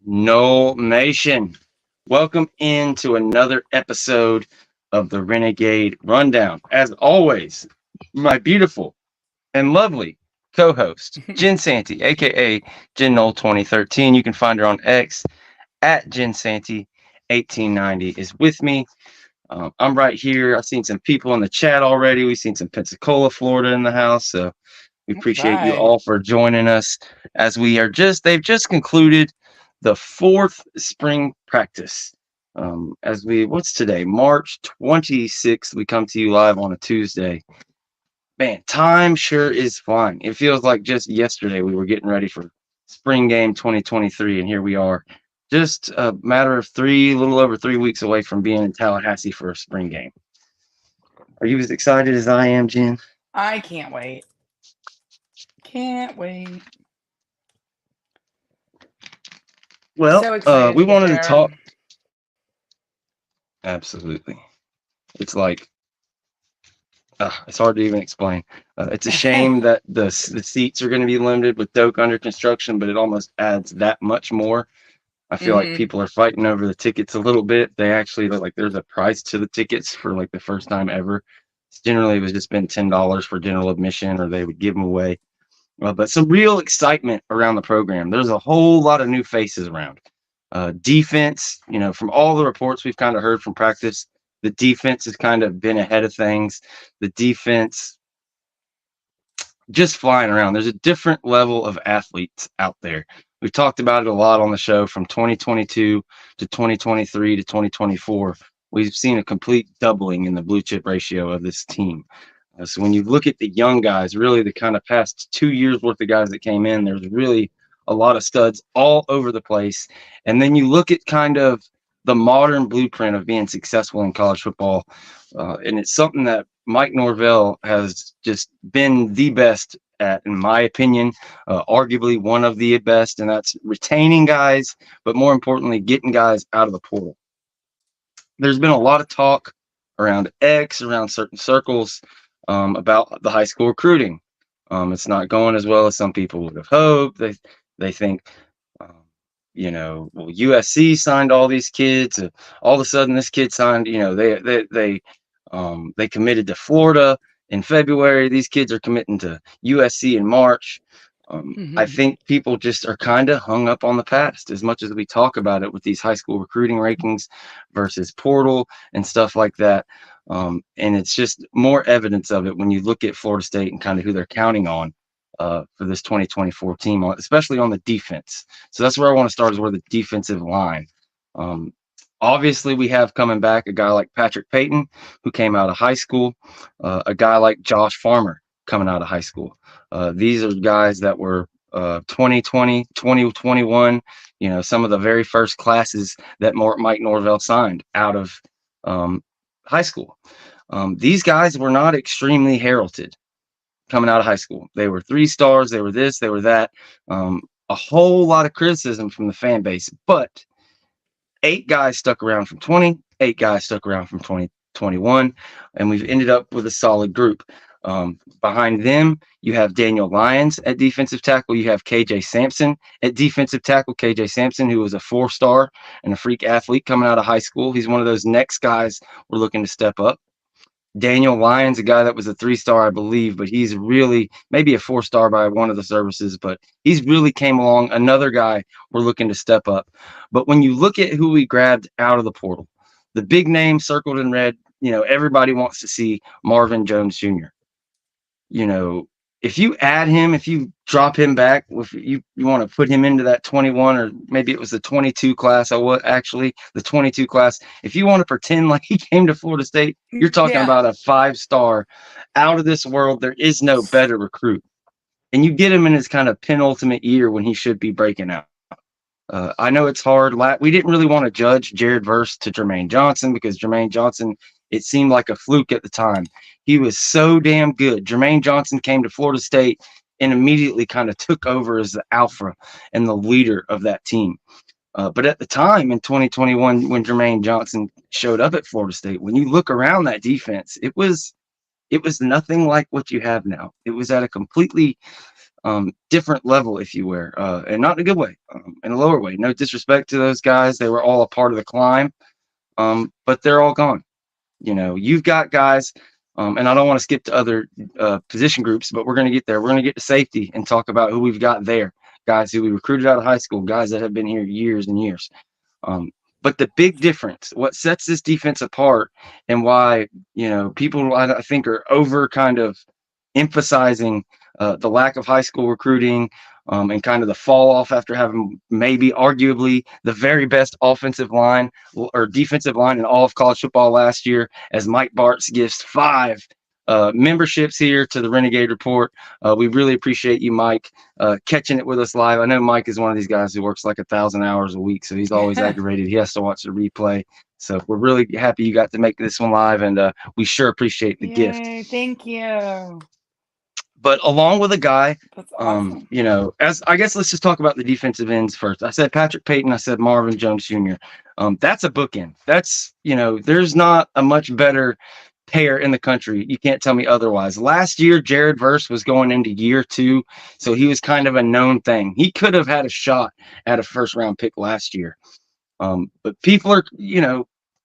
No Nation. Welcome into another episode of the Renegade Rundown. As always, my beautiful and lovely co-host, Jen Santee, aka Jen Knoll 2013. You can find her on X at Jen Santee 1890 is with me. I'm right here. I've seen some people in the chat already. We've seen some Pensacola, Florida in the house. So we appreciate you Right. all for joining us as they've just concluded the fourth spring practice. What's today? March 26th. We come to you live on a Tuesday. Man, time sure is flying. It feels like just yesterday we were getting ready for spring game 2023, and here we are. Just a matter of a little over 3 weeks away from being in Tallahassee for a spring game. Are you as excited as I am, Jen? I can't wait. Can't wait. Well, So excited we to get wanted to there. talk. Absolutely. It's like, it's hard to even explain. It's a shame that the seats are going to be limited with Doak under construction, but it almost adds that much more. I feel like hmm people are fighting over the tickets a little bit. They actually like there's a price to the tickets for like the first time ever. Generally, it was just been $10 for general admission, or they would give them away. But some real excitement around the program. There's a whole lot of new faces around. Defense, from all the reports we've kind of heard from practice, the defense has kind of been ahead of things. The defense just flying around. There's a different level of athletes out there. We've talked about it a lot on the show from 2022 to 2023 to 2024. We've seen a complete doubling in the blue chip ratio of this team. So when you look at the young guys, really the kind of past 2 years worth of guys that came in, there's really a lot of studs all over the place. And then you look at kind of the modern blueprint of being successful in college football. And it's something that Mike Norvell has just been the best at, in my opinion, arguably one of the best, and that's retaining guys, but more importantly, getting guys out of the portal. There's been a lot of talk around around certain circles, about the high school recruiting. It's not going as well as some people would have hoped. They think, well, USC signed all these kids. All of a sudden, this kid signed. They committed to Florida in February. These kids are committing to USC in March. I think people just are kind of hung up on the past as much as we talk about it with these high school recruiting rankings versus portal and stuff like that. And it's just more evidence of it when you look at Florida State and kind of who they're counting on for this 2024 team, especially on the defense. So that's where I want to start, is where the defensive line. Obviously, we have coming back a guy like Patrick Payton, who came out of high school, a guy like Josh Farmer coming out of high school. These are guys that were 2020, 2021, some of the very first classes that Mike Norvell signed out of high school. These guys were not extremely heralded coming out of high school. They were 3 stars. They were this, they were that. A whole lot of criticism from the fan base, but 8 guys stuck around from 20, 8 guys stuck around from 2021, and we've ended up with a solid group. Behind them, you have Daniel Lyons at defensive tackle. You have KJ Sampson at defensive tackle. KJ Sampson, who was a 4-star and a freak athlete coming out of high school. He's one of those next guys we're looking to step up. Daniel Lyons, a guy that was a 3-star, I believe, but he's really maybe a 4-star by one of the services, but he's really came along. Another guy we're looking to step up. But when you look at who we grabbed out of the portal, the big name circled in red, everybody wants to see Marvin Jones Jr. If you add him, if you drop him back, if you want to put him into that 21, or maybe it was the 22 class, the 22 class, if you want to pretend like he came to Florida State, you're talking Yeah. about a 5-star out of this world. There is no better recruit. And you get him in his kind of penultimate year when he should be breaking out. I know it's hard. We didn't really want to judge Jared Verse to Jermaine Johnson, because Jermaine Johnson, it seemed like a fluke at the time. He was so damn good. Jermaine Johnson came to Florida State and immediately kind of took over as the alpha and the leader of that team. But at the time in 2021, when Jermaine Johnson showed up at Florida State, when you look around that defense, it was nothing like what you have now. It was at a completely different level, if you will, and not in a good way, in a lower way. No disrespect to those guys. They were all a part of the climb, but they're all gone. You've got guys, and I don't want to skip to other position groups, but we're going to get there. We're going to get to safety and talk about who we've got there. Guys who we recruited out of high school, guys that have been here years and years. But the big difference, what sets this defense apart and why, people I think are over kind of emphasizing the lack of high school recruiting and kind of the fall off after having maybe arguably the very best offensive line or defensive line in all of college football last year, as Mike Bartz gives 5 memberships here to the Renegade Report. We really appreciate you, Mike, catching it with us live. I know Mike is one of these guys who works like 1,000 hours a week, so he's always aggravated. He has to watch the replay. So we're really happy you got to make this one live, and we sure appreciate the gift. Thank you. But along with a guy, That's awesome. as I guess let's just talk about the defensive ends first. I said Patrick Payton. I said Marvin Jones Jr. That's a bookend. That's, there's not a much better pair in the country. You can't tell me otherwise. Last year, Jared Verse was going into year 2, so he was kind of a known thing. He could have had a shot at a first-round pick last year. But people are,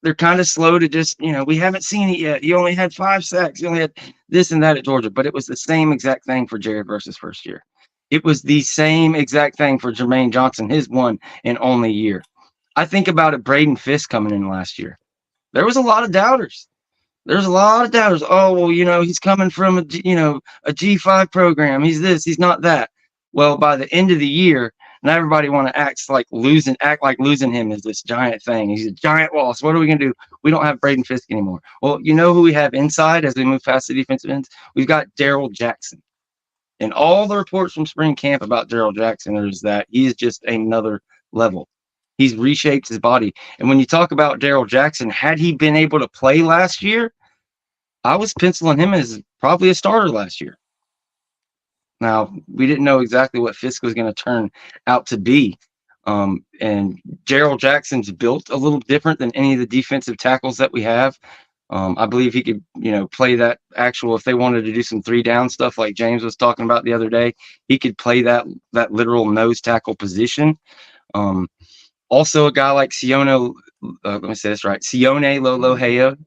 they're kind of slow to just, we haven't seen it yet. He only had 5 sacks. He only had this and that at Georgia. But it was the same exact thing for Jared Verse's first year. It was the same exact thing for Jermaine Johnson, his one and only year. I think about it, Braden Fisk coming in last year. There was a lot of doubters. There's a lot of doubters. Oh, well, he's coming from a G5 program. He's this, he's not that. Well, by the end of the year, now everybody want to act like losing him is this giant thing. He's a giant loss. What are we going to do? We don't have Braden Fisk anymore. Well, you know who we have inside as we move past the defensive ends? We've got Daryl Jackson. And all the reports from spring camp about Daryl Jackson is that he's just another level. He's reshaped his body. And when you talk about Daryl Jackson, had he been able to play last year, I was penciling him as probably a starter last year. Now, we didn't know exactly what Fisk was going to turn out to be. And Daryl Jackson's built a little different than any of the defensive tackles that we have. I believe he could, play that actual, if they wanted to do some 3-down stuff like James was talking about the other day, he could play that literal nose tackle position. Also, a guy like Sione Lolohea,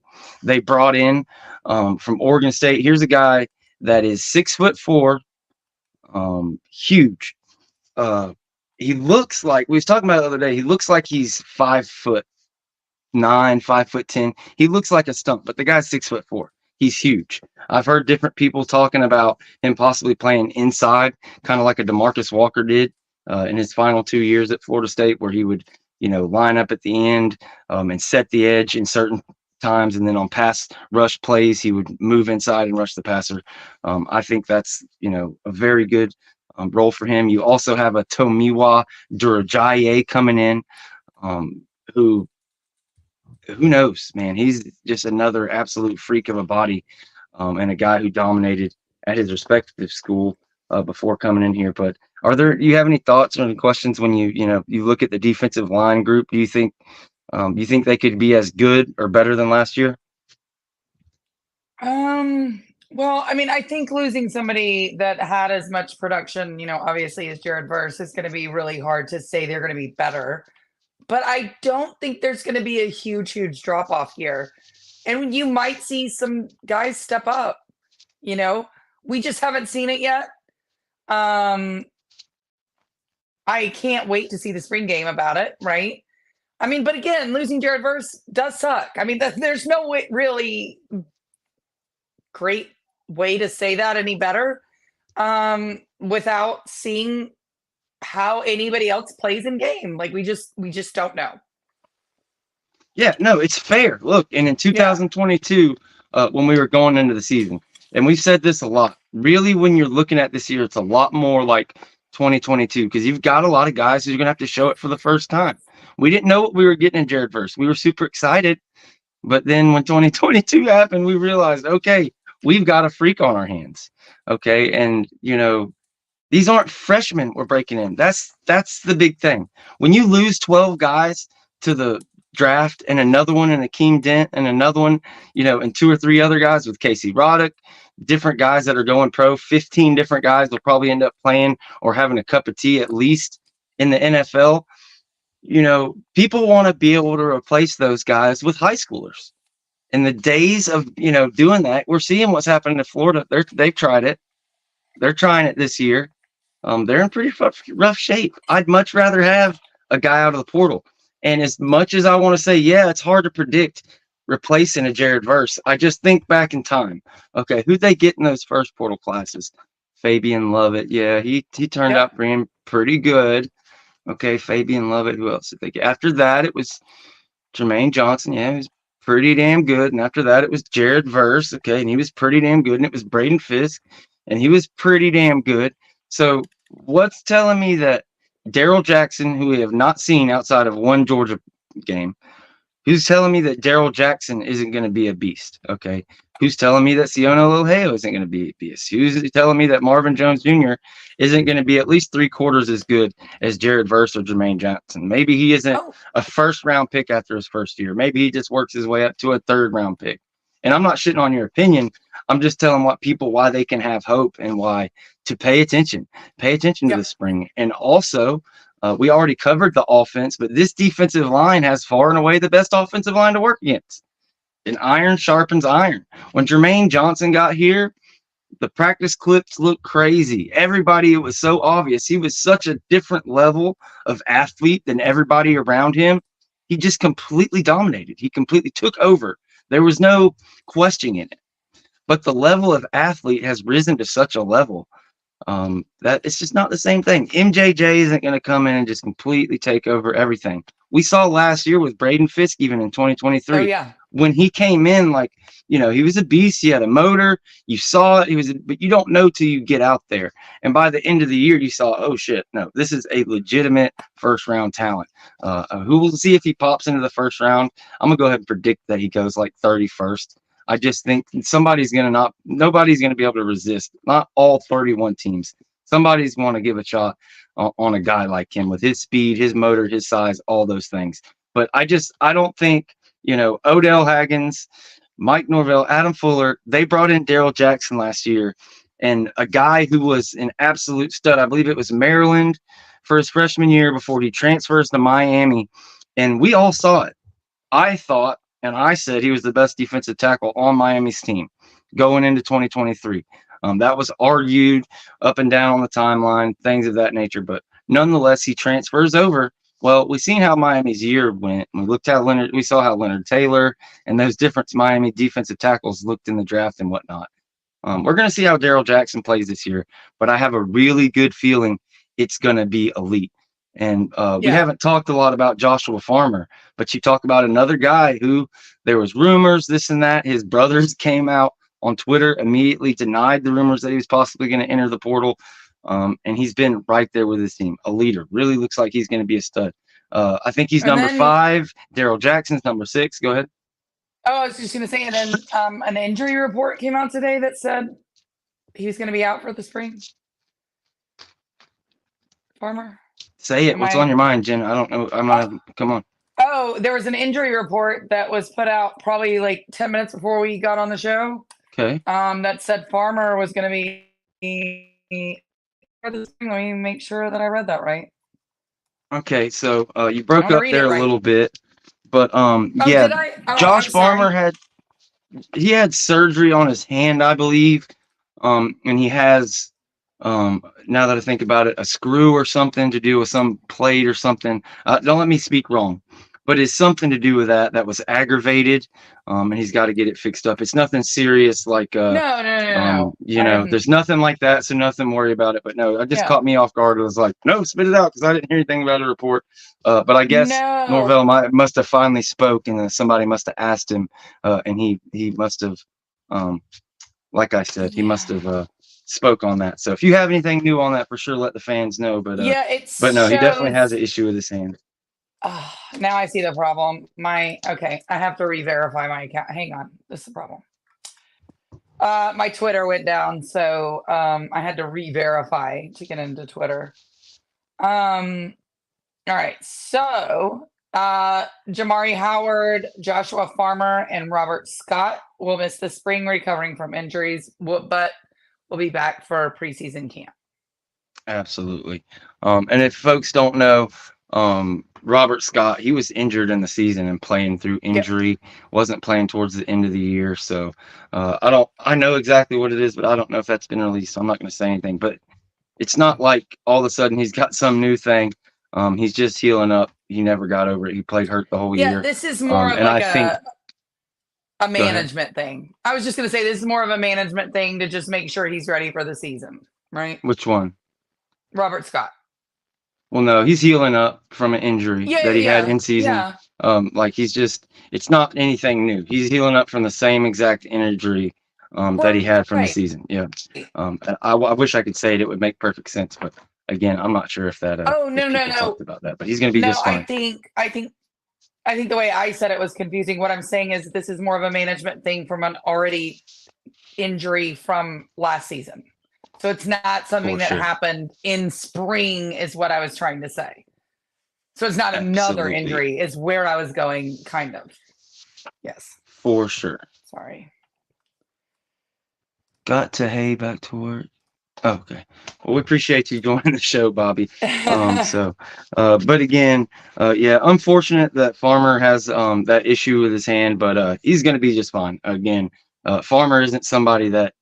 they brought in from Oregon State. Here's a guy that is 6'4", huge. He looks like, we was talking about it the other day, he looks like he's 5'9", 5'10". He looks like a stump, but the guy's 6'4". He's huge. I've heard different people talking about him possibly playing inside, kind of like a DeMarcus Walker did in his final 2 years at Florida State, where he would, line up at the end and set the edge in certain times, and then on pass rush plays, he would move inside and rush the passer. I think that's, a very good role for him. You also have a Tomiwa Durajaye coming in, who knows, man. He's just another absolute freak of a body, and a guy who dominated at his respective school before coming in here. But do you have any thoughts or any questions when you look at the defensive line group? Do you think they could be as good or better than last year? Well, I mean, I think losing somebody that had as much production, obviously as Jared Verse, is going to be really hard to say they're going to be better. But I don't think there's going to be a huge drop off here. And you might see some guys step up, we just haven't seen it yet. I can't wait to see the spring game about it. Right. I mean, but again, losing Jared Verse does suck. I mean, there's no really great way to say that any better without seeing how anybody else plays in game. Like we just don't know. Yeah, no, it's fair. Look, and in 2022, when we were going into the season, and we've said this a lot, really, when you're looking at this year, it's a lot more like 2022, because you've got a lot of guys who're going to have to show it for the first time. We didn't know what we were getting in Jared Verse. We were super excited. But then when 2022 happened, we realized, okay, we've got a freak on our hands. Okay. And, these aren't freshmen we're breaking in. That's the big thing. When you lose 12 guys to the draft, and another one in Akeem Dent, and another one, and 2 or 3 other guys with Casey Roddick, different guys that are going pro. 15 different guys will probably end up playing or having a cup of tea at least in the NFL. People want to be able to replace those guys with high schoolers. In the days of, doing that, we're seeing what's happening in Florida. They've tried it. They're trying it this year. They're in pretty rough shape. I'd much rather have a guy out of the portal. And as much as I want to say, yeah, it's hard to predict replacing a Jared Verse, I just think back in time. Okay, who'd they get in those first portal classes? Fabian Lovett. Yeah, he turned out being pretty good. Okay, Fabian Lovett. Who else did they get? After that, it was Jermaine Johnson. Yeah, he was pretty damn good. And after that, it was Jared Verse. Okay, and he was pretty damn good. And it was Braden Fisk, and he was pretty damn good. So what's telling me that Daryl Jackson, who we have not seen outside of one Georgia game, who's telling me that Daryl Jackson isn't going to be a beast? Okay. Who's telling me that Siono Loheo isn't going to be a beast? Who's telling me that Marvin Jones Jr. isn't going to be at least 3/4 as good as Jared Verse or Jermaine Johnson? Maybe he isn't a first-round pick after his first year. Maybe he just works his way up to a third-round pick. And I'm not shitting on your opinion. I'm just telling why they can have hope and why to pay attention. Pay attention to the spring. And also, we already covered the offense, but this defensive line has far and away the best offensive line to work against. And iron sharpens iron. When Jermaine Johnson got here, the practice clips looked crazy. Everybody, it was so obvious. He was such a different level of athlete than everybody around him. He just completely dominated. He completely took over. There was no questioning it. But the level of athlete has risen to such a level that it's just not the same thing. MJJ isn't going to come in and just completely take over everything. We saw last year with Braden Fisk, even in 2023. Oh, yeah. When he came in, he was a beast. He had a motor. You saw it. But you don't know till you get out there. And by the end of the year, you saw, oh shit, no, this is a legitimate first round talent. Who will see if he pops into the first round? I'm gonna go ahead and predict that he goes 31st. I just think nobody's going to be able to resist. Not all 31 teams. Somebody's going to give a shot on a guy like him with his speed, his motor, his size, all those things. But I don't think, Odell Haggins, Mike Norvell, Adam Fuller, they brought in Daryl Jackson last year, and a guy who was an absolute stud. I believe it was Maryland for his freshman year before he transfers to Miami. And we all saw it. I thought, and I said he was the best defensive tackle on Miami's team going into 2023. That was argued up and down on the timeline, things of that nature. But nonetheless, he transfers over. Well, we've seen how Miami's year went. We saw how Leonard Taylor and those different Miami defensive tackles looked in the draft and whatnot. We're going to see how Daryl Jackson plays this year, but I have a really good feeling it's going to be elite. And we haven't talked a lot about Joshua Farmer, but you talk about another guy who there was rumors, this and that. His brothers came out on Twitter, immediately denied the rumors that he was possibly going to enter the portal. And he's been right there with his team, a leader. Really looks like he's going to be a stud. I think he's number 5. Daryl Jackson's number 6. Go ahead. Oh, I was just going to say, and then an injury report came out today that said he was going to be out for the spring. Farmer. Say it. What's on your mind, Jen? I don't know. I'm not. Come on. Oh, there was an injury report that was put out probably 10 minutes before we got on the show. Okay. That said Farmer was going to be for the spring. Let me make sure that I read that right. Okay, so you broke up there a little bit, but Josh Farmer had surgery on his hand, I believe, and he has. Now that I think about it, a screw or something to do with some plate or something. Don't let me speak wrong, but it's something to do with that was aggravated, and he's got to get it fixed up. It's nothing serious No. There's nothing like that, so nothing worry about it. But no, it just caught me off guard. It was like, no, spit it out, because I didn't hear anything about a report. But I guess Norvell must have finally spoke, and somebody must have asked him, and he must have, like I said, he must have spoke on that. So if you have anything new on that, for sure let the fans know. But he definitely has an issue with his hand. Now I see the problem. I have to re-verify my account. Hang on, this is the problem. My Twitter went down, so I had to re-verify to get into Twitter. All right, so Jamari Howard, Joshua Farmer, and Robert Scott will miss the spring recovering from injuries, but will be back for preseason camp. Absolutely. And if folks don't know, Robert Scott, he was injured in the season and playing through injury, wasn't playing towards the end of the year. So I know exactly what it is, but I don't know if that's been released. So I'm not going to say anything, but it's not like all of a sudden he's got some new thing. He's just healing up. He never got over it. He played hurt the whole year. This is more of and like I think a management thing. I was just going to say this is more of a management thing to just make sure he's ready for the season, right? Which one? Robert Scott. Well, no, he's healing up from an injury that he had in season. Like it's not anything new. He's healing up from the same exact injury that he had from the season. Yeah. I wish I could say it would make perfect sense, but again, I'm not sure if that. No. Talked about that, but he's going to be just fine. I think the way I said it was confusing. What I'm saying is this is more of a management thing from an already injury from last season. So it's not something that happened in spring is what I was trying to say. So it's not another injury is where I was going, kind of. Yes. For sure. Sorry. Got to hay back to work. Okay. Well, we appreciate you joining the show, Bobby. But again, unfortunate that Farmer has that issue with his hand, but he's going to be just fine. Again, Farmer isn't somebody that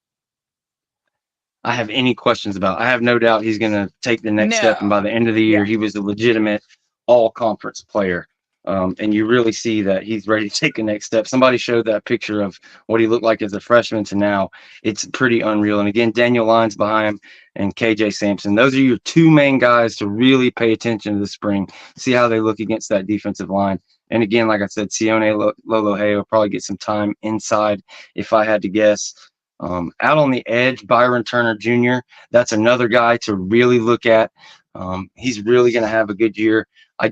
I have any questions about. I have no doubt he's going to take the next step, and by the end of the year, he was a legitimate all-conference player. And you really see that he's ready to take the next step. Somebody showed that picture of what he looked like as a freshman to now. It's pretty unreal. And again, Daniel Lyons behind him and KJ Sampson. Those are your two main guys to really pay attention to this spring, see how they look against that defensive line. And again, like I said, Sione Lolohe will probably get some time inside if I had to guess. Out on the edge, Byron Turner Jr., that's another guy to really look at. He's really going to have a good year. I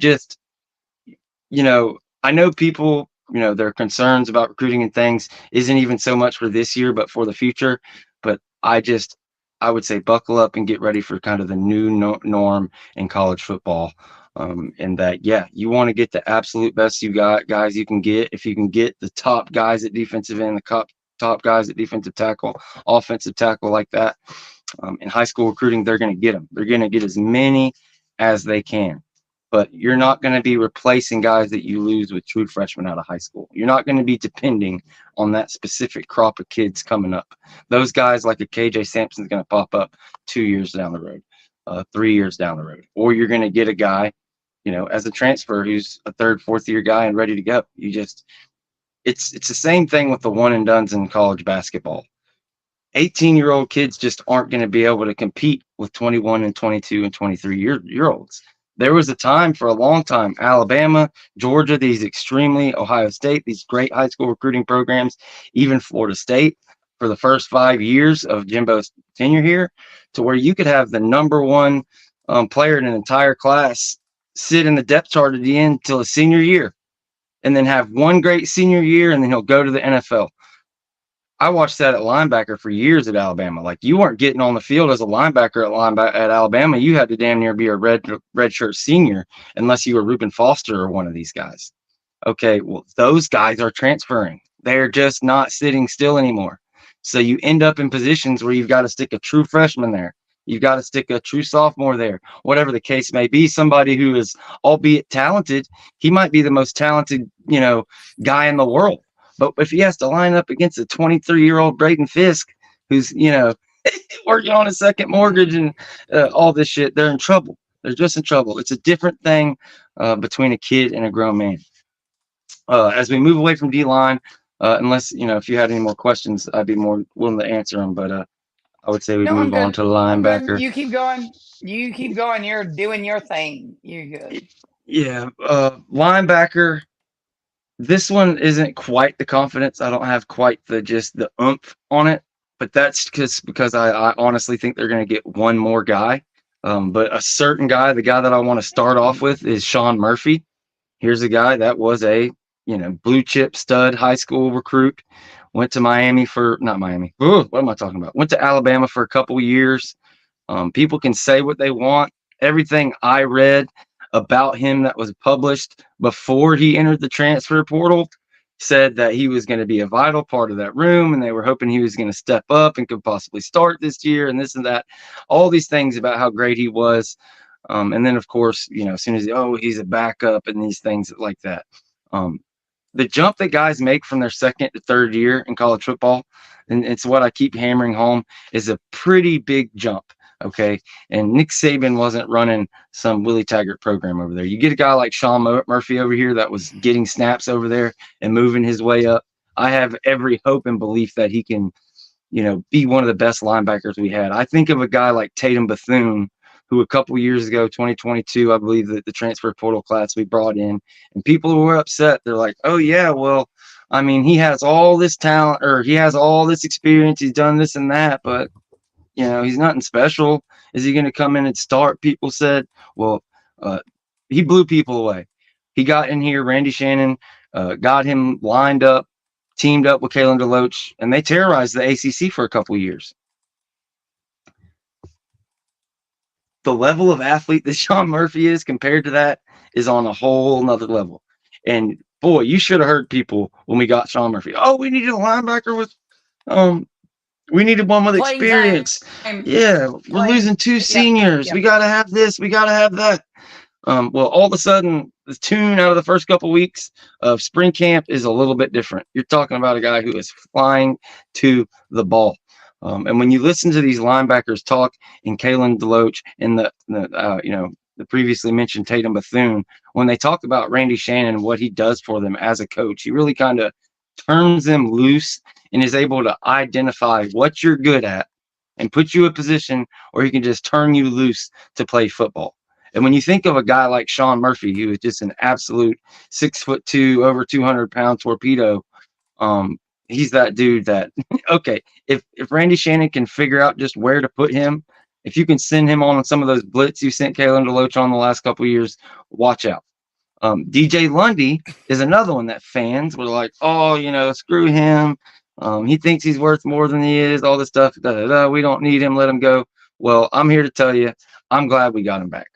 know people, their concerns about recruiting and things isn't even so much for this year, but for the future. But I would say buckle up and get ready for kind of the new norm in college football. And that, you want to get the absolute best guys you can get. If you can get the top guys at defensive end, the top guys at defensive tackle, offensive tackle like that, in high school recruiting, they're going to get them. They're going to get as many as they can. But you're not going to be replacing guys that you lose with true freshmen out of high school. You're not going to be depending on that specific crop of kids coming up. Those guys like a KJ Sampson is going to pop up 2 years down the road, 3 years down the road. Or you're going to get a guy, as a transfer who's a third, fourth year guy and ready to go. It's the same thing with the one and dones in college basketball. 18-year-old kids just aren't going to be able to compete with 21 and 22 and 23-year-olds. There was a time for a long time, Alabama, Georgia, Ohio State, these great high school recruiting programs, even Florida State for the first 5 years of Jimbo's tenure here, to where you could have the number one player in an entire class sit in the depth chart at the end till his senior year, and then have one great senior year, and then he'll go to the NFL. I watched that at linebacker for years at Alabama. Like, you weren't getting on the field as a linebacker at Alabama. You had to damn near be a redshirt senior unless you were Reuben Foster or one of these guys. Okay, well, those guys are transferring. They're just not sitting still anymore. So you end up in positions where you've got to stick a true freshman there. You've got to stick a true sophomore there, whatever the case may be. Somebody who is, albeit talented, he might be the most talented, guy in the world. But if he has to line up against a 23-year-old Braden Fisk, who's, working on a second mortgage and all this shit, they're in trouble. They're just in trouble. It's a different thing between a kid and a grown man. As we move away from D-line, unless, if you had any more questions, I'd be more willing to answer them. But I would say we move on to linebacker. You keep going. You're doing your thing. You're good. Yeah. Linebacker. This one isn't quite the confidence. I don't have quite the oomph on it, but that's because I honestly think they're going to get one more guy. But a certain guy, the guy that I want to start off with is Sean Murphy. Here's a guy that was a, blue chip stud high school recruit. Went to Miami what am I talking about? Went to Alabama for a couple years. People can say what they want. Everything I read, about him that was published before he entered the transfer portal said that he was going to be a vital part of that room, and they were hoping he was going to step up and could possibly start this year, and this and that, all these things about how great he was. And then, of course, as soon as he's a backup and these things like that. The jump that guys make from their second to third year in college football, and it's what I keep hammering home, is a pretty big jump. Okay. And Nick Saban wasn't running some Willie Taggart program over there. You get a guy like Sean Murphy over here that was getting snaps over there and moving his way up. I have every hope and belief that he can, be one of the best linebackers we had. I think of a guy like Tatum Bethune, who a couple years ago, 2022, I believe that the transfer portal class we brought in, and people who were upset, they're like, oh yeah, well, I mean, he has all this talent, or he has all this experience, he's done this and that, but he's nothing special. Is he going to come in and start? People said, well, he blew people away. He got in here, Randy Shannon got him lined up, teamed up with Kalen DeLoach, and they terrorized the ACC for a couple of years. The level of athlete that Sean Murphy is compared to that is on a whole nother level. And boy, you should have heard people when we got Sean Murphy. Oh, we needed a linebacker with we needed one with experience. Yeah, we're losing two seniors. Yep. We got to have this. We got to have that. Well, all of a sudden, the tune out of the first couple of weeks of spring camp is a little bit different. You're talking about a guy who is flying to the ball. And when you listen to these linebackers talk, in Kalen DeLoach and the previously mentioned Tatum Bethune, when they talk about Randy Shannon and what he does for them as a coach, he really kind of turns them loose and is able to identify what you're good at and put you in a position where he can just turn you loose to play football. And when you think of a guy like Sean Murphy, who is just an absolute 6'2", over 200-pound torpedo, he's that dude that, okay, if Randy Shannon can figure out just where to put him, if you can send him on some of those blitz you sent Kalen DeLoach on the last couple of years, watch out. DJ Lundy is another one that fans were like, oh, screw him. He thinks he's worth more than he is, all this stuff. We don't need him. Let him go. Well, I'm here to tell you, I'm glad we got him back.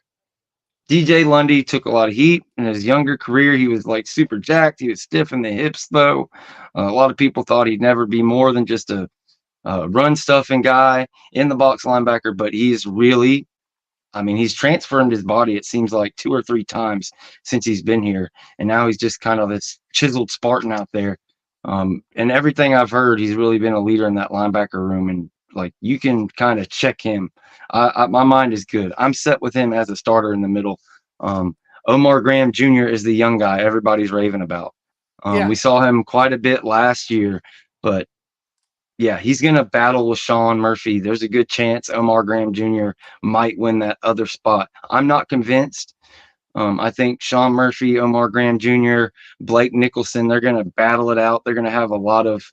DJ Lundy took a lot of heat in his younger career. He was like super jacked. He was stiff in the hips, though. A lot of people thought he'd never be more than just a run stuffing guy in the box linebacker, but he's really, he's transformed his body, it seems like 2 or 3 times since he's been here. And now he's just kind of this chiseled Spartan out there. And everything I've heard, he's really been a leader in that linebacker room. And like, you can kind of check him. My mind is good. I'm set with him as a starter in the middle. Omar Graham Jr. is the young guy everybody's raving about. We saw him quite a bit last year, but yeah, he's going to battle with Sean Murphy. There's a good chance Omar Graham Jr. might win that other spot. I'm not convinced. I think Sean Murphy, Omar Graham Jr., Blake Nicholson, they're going to battle it out. They're going to have a lot of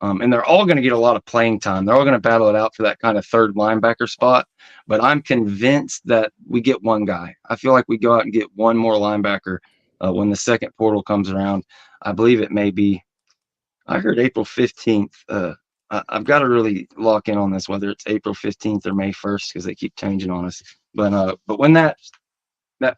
and they're all going to get a lot of playing time. They're all going to battle it out for that kind of third linebacker spot. But I'm convinced that we get one guy. I feel like we go out and get one more linebacker when the second portal comes around. I believe it may be, I heard April 15th. I've got to really lock in on this, whether it's April 15th or May 1st, because they keep changing on us. But when that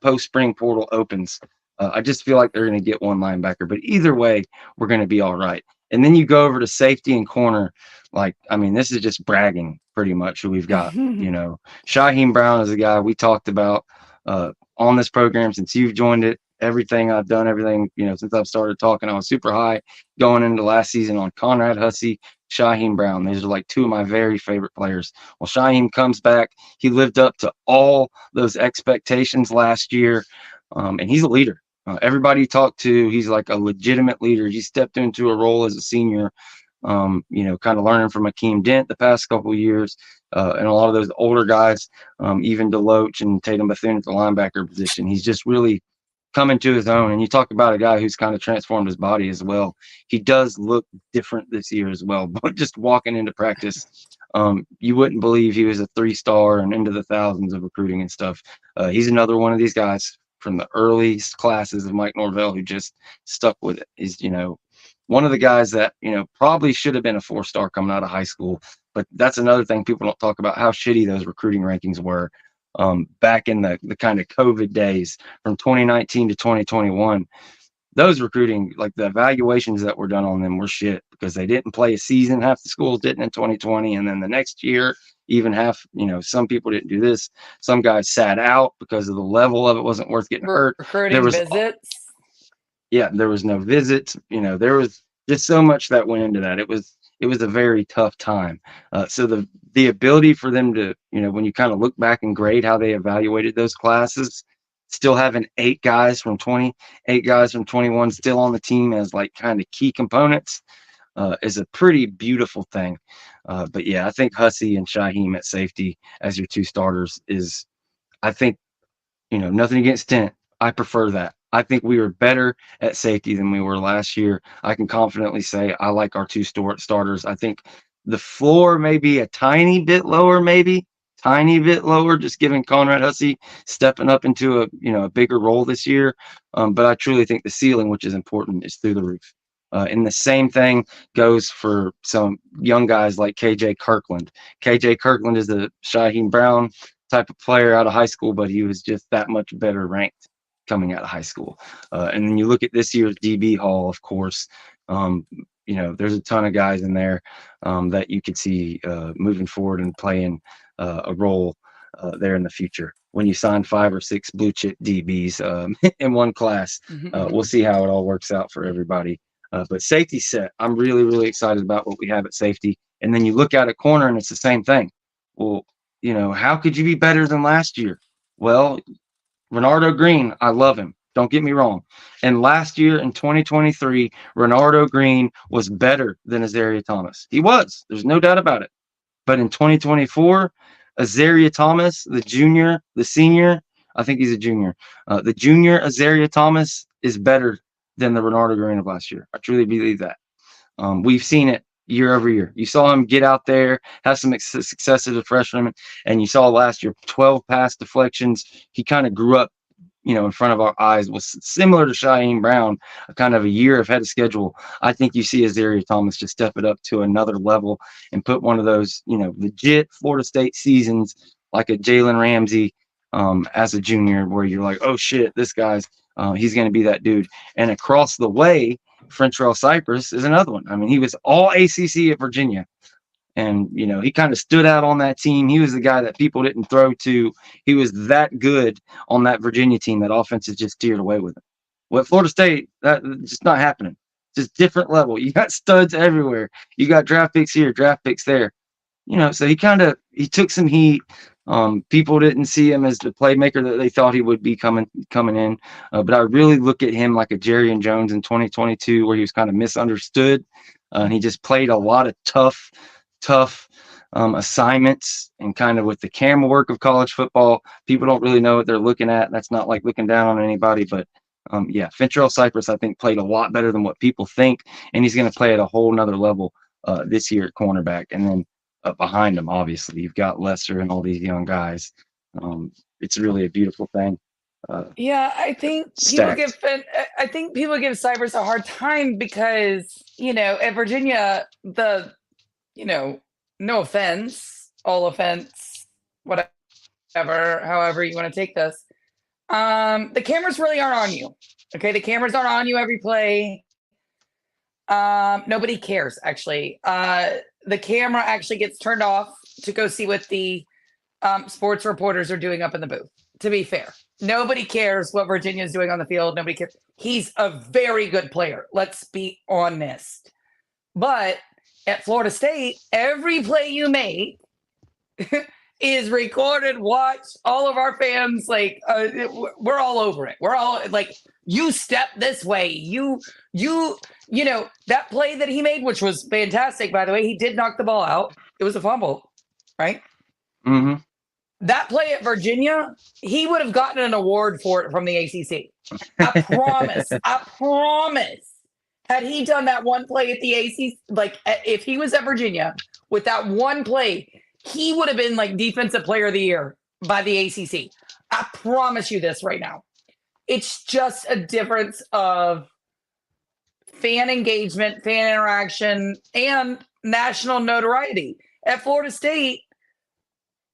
post-spring portal opens, I just feel like they're going to get one linebacker. But either way, we're going to be all right. And then you go over to safety and corner. This is just bragging pretty much who we've got. Shaheem Brown is a guy we talked about on this program since you've joined it. Everything I've done, since I've started talking, I was super high going into last season on Conrad Hussey, Shaheem Brown. These are like 2 of my very favorite players. Well, Shaheem comes back. He lived up to all those expectations last year, and he's a leader. Everybody you talk to, he's like a legitimate leader. He stepped into a role as a senior, kind of learning from Akeem Dent the past couple of years, and a lot of those older guys, even DeLoach and Tatum Bethune at the linebacker position. He's just really coming to his own. And you talk about a guy who's kind of transformed his body as well. He does look different this year as well. But just walking into practice, you wouldn't believe he was a 3-star and into the thousands of recruiting and stuff. He's another one of these guys from the early classes of Mike Norvell who just stuck with it. He's, one of the guys that, probably should have been a 4-star coming out of high school. But that's another thing people don't talk about, how shitty those recruiting rankings were. back in the kind of COVID days from 2019 to 2021. Those recruiting, like the evaluations that were done on them were shit because they didn't play a season. Half the schools didn't in 2020. And then the next year, even half, some people didn't do this. Some guys sat out because of the level of it wasn't worth getting hurt. There Recruiting was, visits. yeah, there was no visits. There was just so much that went into that. It was a very tough time. So the ability for them to, when you kind of look back and grade how they evaluated those classes, still having 8 guys from 21 still on the team as like kind of key components is a pretty beautiful thing. But yeah, I think Hussey and Shaheem at safety as your 2 starters is, I think, nothing against Tent. I prefer that. I think we were better at safety than we were last year. I can confidently say I like our 2 starters. I think the floor may be a tiny bit lower, just giving Conrad Hussey stepping up into a bigger role this year. But I truly think the ceiling, which is important, is through the roof. And the same thing goes for some young guys like KJ Kirkland. KJ Kirkland is a Shaheem Brown type of player out of high school, but he was just that much better ranked coming out of high school. And then you look at this year's DB haul, of course, there's a ton of guys in there that you could see moving forward and playing a role there in the future. When you sign 5 or 6 blue chip DBs in one class, we'll see how it all works out for everybody. But safety set, I'm really, really excited about what we have at safety. And then you look at a corner and it's the same thing. Well, how could you be better than last year? Well, Renardo Green, I love him. Don't get me wrong. And last year in 2023, Renardo Green was better than Azaria Thomas. He was. There's no doubt about it. But in 2024, Azaria Thomas, the senior, I think he's a junior. The junior Azaria Thomas is better than the Renardo Green of last year. I truly believe that. We've seen it year over year. You saw him get out there, have some success as a freshman, and you saw last year 12 pass deflections. He kind of grew up, in front of our eyes. Was similar to Shaheem Brown, kind of a year ahead of schedule. I think you see Azaria Thomas just step it up to another level and put one of those, legit Florida State seasons like a Jalen Ramsey as a junior, where you're like, oh shit, this guy's he's going to be that dude. And across the way, Frentrell Cypress is another one. I mean, he was all ACC at Virginia. And, he kind of stood out on that team. He was the guy that people didn't throw to. He was that good on that Virginia team that offenses just steered away with him. Well, at Florida State, that's just not happening. Just different level. You got studs everywhere. You got draft picks here, draft picks there. So he took some heat. People didn't see him as the playmaker that they thought he would be coming in. But I really look at him like a Jerrion Jones in 2022, where he was kind of misunderstood. And he just played a lot of tough assignments, and kind of with the camera work of college football, people don't really know what they're looking at. That's not like looking down on anybody, but Fentrell Cypress, I think, played a lot better than what people think, and he's going to play at a whole nother level this year at cornerback. And then behind him, obviously, you've got Lester and all these young guys. It's really a beautiful thing. I think people give Cypress a hard time because, at Virginia, no offense, all offense, whatever, however you want to take this. The cameras really aren't on you. Okay. The cameras aren't on you every play. Nobody cares, actually. The camera actually gets turned off to go see what the sports reporters are doing up in the booth, to be fair. Nobody cares what Virginia's doing on the field. Nobody cares. He's a very good player. Let's be honest. But at Florida State, every play you make is recorded, watched. All of our fans, we're all over it. We're all like, you step this way. That play that he made, which was fantastic, by the way, he did knock the ball out. It was a fumble, right? Mm-hmm. That play at Virginia, he would have gotten an award for it from the ACC. I promise. I promise. Had he done that one play at the ACC, if he was at Virginia with that one play, he would have been defensive player of the year by the ACC. I promise you this right now. It's just a difference of fan engagement, fan interaction, and national notoriety. At Florida State,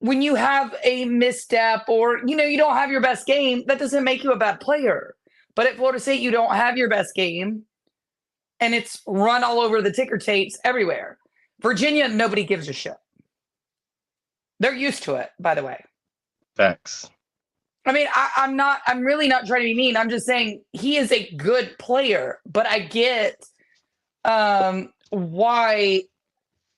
when you have a misstep or, you don't have your best game, that doesn't make you a bad player. But at Florida State, you don't have your best game, and it's run all over the ticker tapes everywhere. Virginia, nobody gives a shit. They're used to it, by the way. Facts. I mean, I'm really not trying to be mean. I'm just saying he is a good player, but I get why,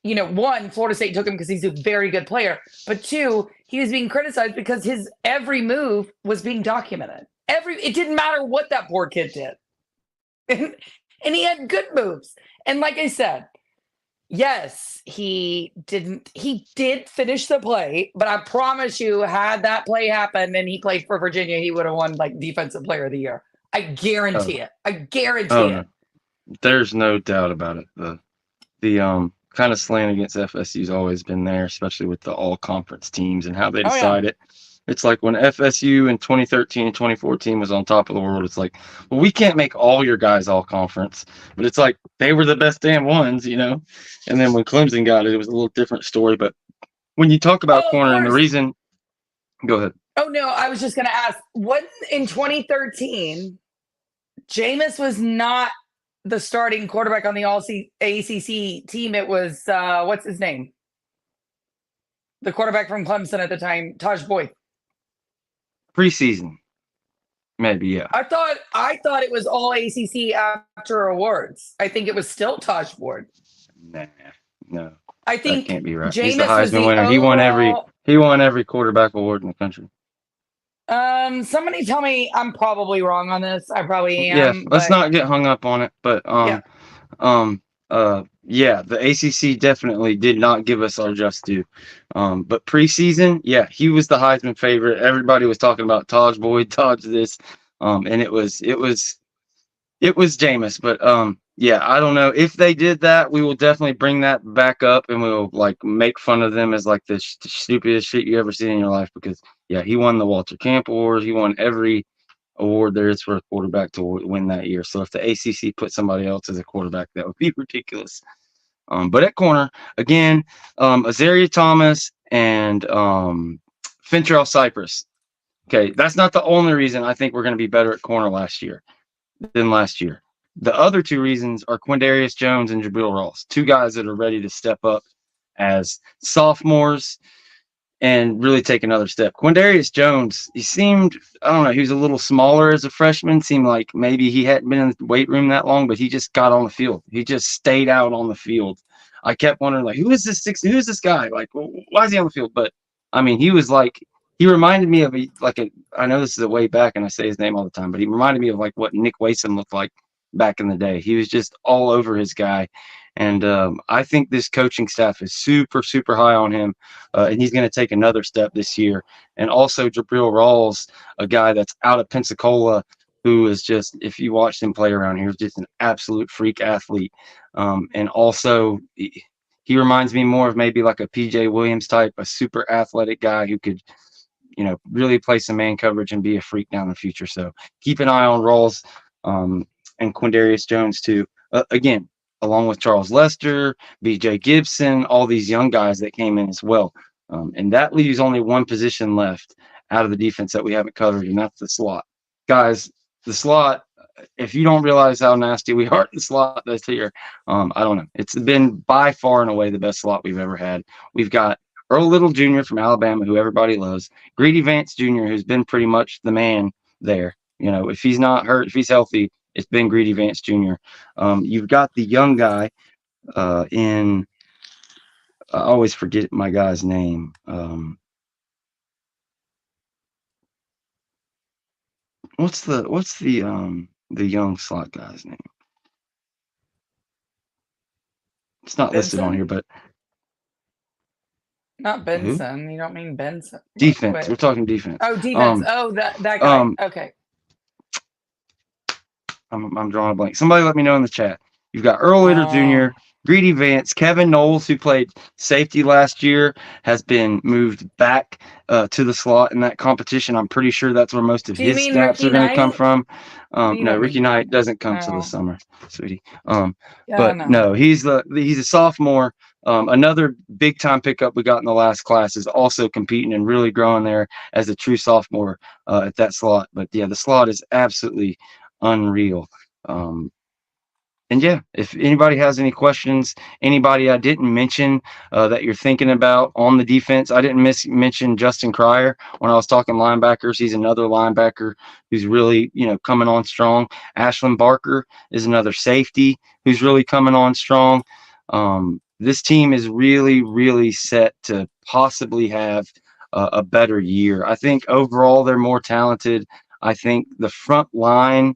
one, Florida State took him because he's a very good player, but two, he was being criticized because his every move was being documented. It didn't matter what that poor kid did. And he had good moves. And like I said, yes, he did finish the play, but I promise you, had that play happened and he played for Virginia, he would have won like Defensive Player of the Year. I guarantee it. I guarantee it. There's no doubt about it. The kind of slant against FSU has always been there, especially with the all conference teams and how they decide it. It's like when FSU in 2013 and 2014 was on top of the world, it's like, well, we can't make all your guys all conference, but it's like they were the best damn ones, And then when Clemson got it, it was a little different story. But when you talk about corner and the reason, go ahead. Oh, no, I was just going to ask, what in 2013, Jameis was not the starting quarterback on the ACC team. It was, what's his name? The quarterback from Clemson at the time, Taj Boyd. Preseason, maybe, yeah. I thought it was all ACC after awards. I think it was still Taj Boyd. Nah, no. I think that can't be right. Jameis He's the Heisman winner. He won every quarterback award in the country. Somebody tell me I'm probably wrong on this. I probably am. Yeah, let's not get hung up on it. But yeah, the ACC definitely did not give us our just due. But preseason, yeah, he was the Heisman favorite. Everybody was talking about Taj Boyd, Taj this, and it was Jameis. But yeah, I don't know if they did that. We will definitely bring that back up, and we'll like make fun of them as like the stupidest shit you ever seen in your life. Because yeah, he won the Walter Camp Award. He won every award there is for a quarterback to win that year. So if the ACC put somebody else as a quarterback, that would be ridiculous. But at corner, again, Azaria Thomas and Fintrell Cypress. Okay, that's not the only reason I think we're going to be better at corner than last year. The other two reasons are Quindarius Jones and Jabril Ross, two guys that are ready to step up as sophomores and really take another step. Quindarius Jones, he seemed, I don't know, he was a little smaller as a freshman. Seemed like maybe he hadn't been in the weight room that long, but he just got on the field. He just stayed out on the field. I kept wondering, like, who is this guy? Like, why is he on the field? But, I mean, he was like, he reminded me of, I know this is a way back and I say his name all the time, but he reminded me of, like, what Nick Wason looked like back in the day. He was just all over his guy. And I think this coaching staff is super, super high on him, and he's going to take another step this year. And also Jabril Rawls, a guy that's out of Pensacola, who is just, if you watch him play around here, is just an absolute freak athlete. And also, he reminds me more of maybe like a PJ Williams type, a super athletic guy who could, really play some man coverage and be a freak down the future. So keep an eye on Rawls and Quindarius Jones too. Again, along with Charles Lester, B.J. Gibson, all these young guys that came in as well. And that leaves only one position left out of the defense that we haven't covered, and that's the slot. Guys, the slot, if you don't realize how nasty we are at the slot this year, I don't know. It's been by far and away the best slot we've ever had. We've got Earl Little Jr. from Alabama, who everybody loves. Greedy Vance Jr., who's been pretty much the man there. If he's not hurt, if he's healthy, it's been Greedy Vance Jr. You've got the young guy I always forget my guy's name. What's the young slot guy's name? It's not listed on here, but not Benson. You don't mean Benson. Defense. Wait. We're talking defense. Oh, defense. That guy. Okay. I'm drawing a blank. Somebody let me know in the chat. You've got Earl Little Jr., Greedy Vance, Kevin Knowles, who played safety last year, has been moved back to the slot in that competition. I'm pretty sure that's where most of his snaps are going to come from. No, Ricky Knight doesn't come till the summer, sweetie. But no, he's a sophomore Another big time pickup we got in the last class is also competing and really growing there as a true sophomore at that slot. But yeah, the slot is absolutely unreal. And yeah, if anybody has any questions, anybody I didn't mention that you're thinking about on the defense, I didn't mention Justin Cryer when I was talking linebackers. He's another linebacker who's really, coming on strong. Ashlyn Barker is another safety who's really coming on strong. This team is really, really set to possibly have a better year. I think overall they're more talented. I think the front line,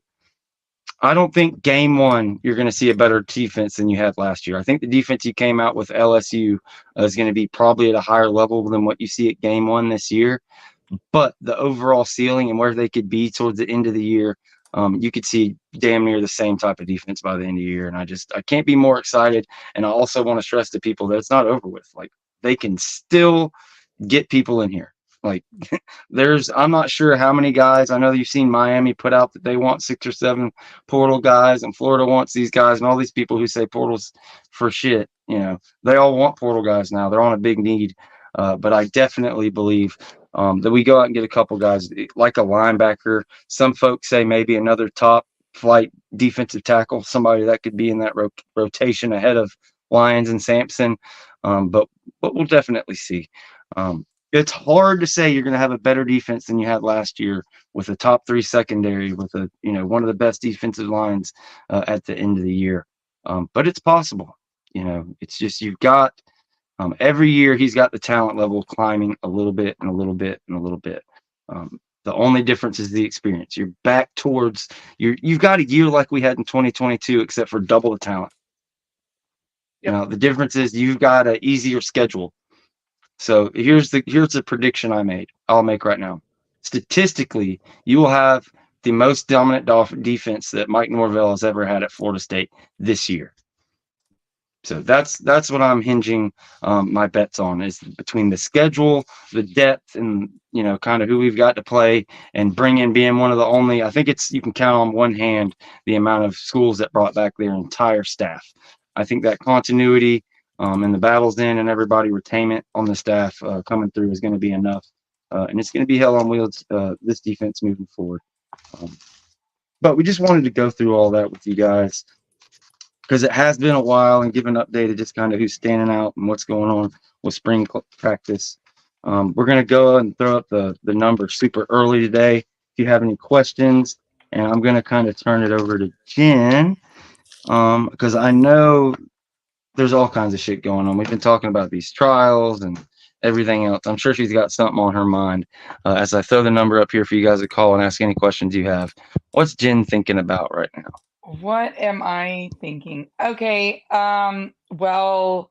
I don't think game one you're going to see a better defense than you had last year. I think the defense you came out with LSU is going to be probably at a higher level than what you see at game one this year. But the overall ceiling and where they could be towards the end of the year, you could see damn near the same type of defense by the end of the year. And I can't be more excited. And I also want to stress to people that it's not over with. Like, they can still get people in here. Like, I'm not sure how many guys. I know you've seen Miami put out that they want 6 or 7 portal guys, and Florida wants these guys, and all these people who say portal's for shit. They all want portal guys now. They're on a big need. But I definitely believe that we go out and get a couple guys like a linebacker. Some folks say maybe another top flight defensive tackle, somebody that could be in that rotation ahead of Lyons and Sampson. But we'll definitely see. It's hard to say you're going to have a better defense than you had last year with a top 3 secondary, with one of the best defensive lines at the end of the year. But it's possible. It's just you've got every year he's got the talent level climbing a little bit and a little bit and a little bit. The only difference is the experience. You're back towards you've got a year like we had in 2022, except for double the talent. Yep. The difference is you've got an easier schedule. So here's the prediction I'll make right now. Statistically, you will have the most dominant defense that Mike Norvell has ever had at Florida State this year. So that's what I'm hinging my bets on, is between the schedule, the depth, and kind of who we've got to play, and being one of the only. I think you can count on one hand the amount of schools that brought back their entire staff. I think that continuity and the battles in and everybody retainment on the staff coming through is going to be enough, and it's going to be hell on wheels this defense moving forward. But we just wanted to go through all that with you guys, because it has been a while, and give an update of just kind of who's standing out and what's going on with spring practice. We're going to go and throw up the numbers super early today. If you have any questions, and I'm going to kind of turn it over to Jen, because I know there's all kinds of shit going on. We've been talking about these trials and everything else. I'm sure she's got something on her mind. As I throw the number up here for you guys to call and ask any questions you have. What's Jen thinking about right now? What am I thinking? Okay. Well,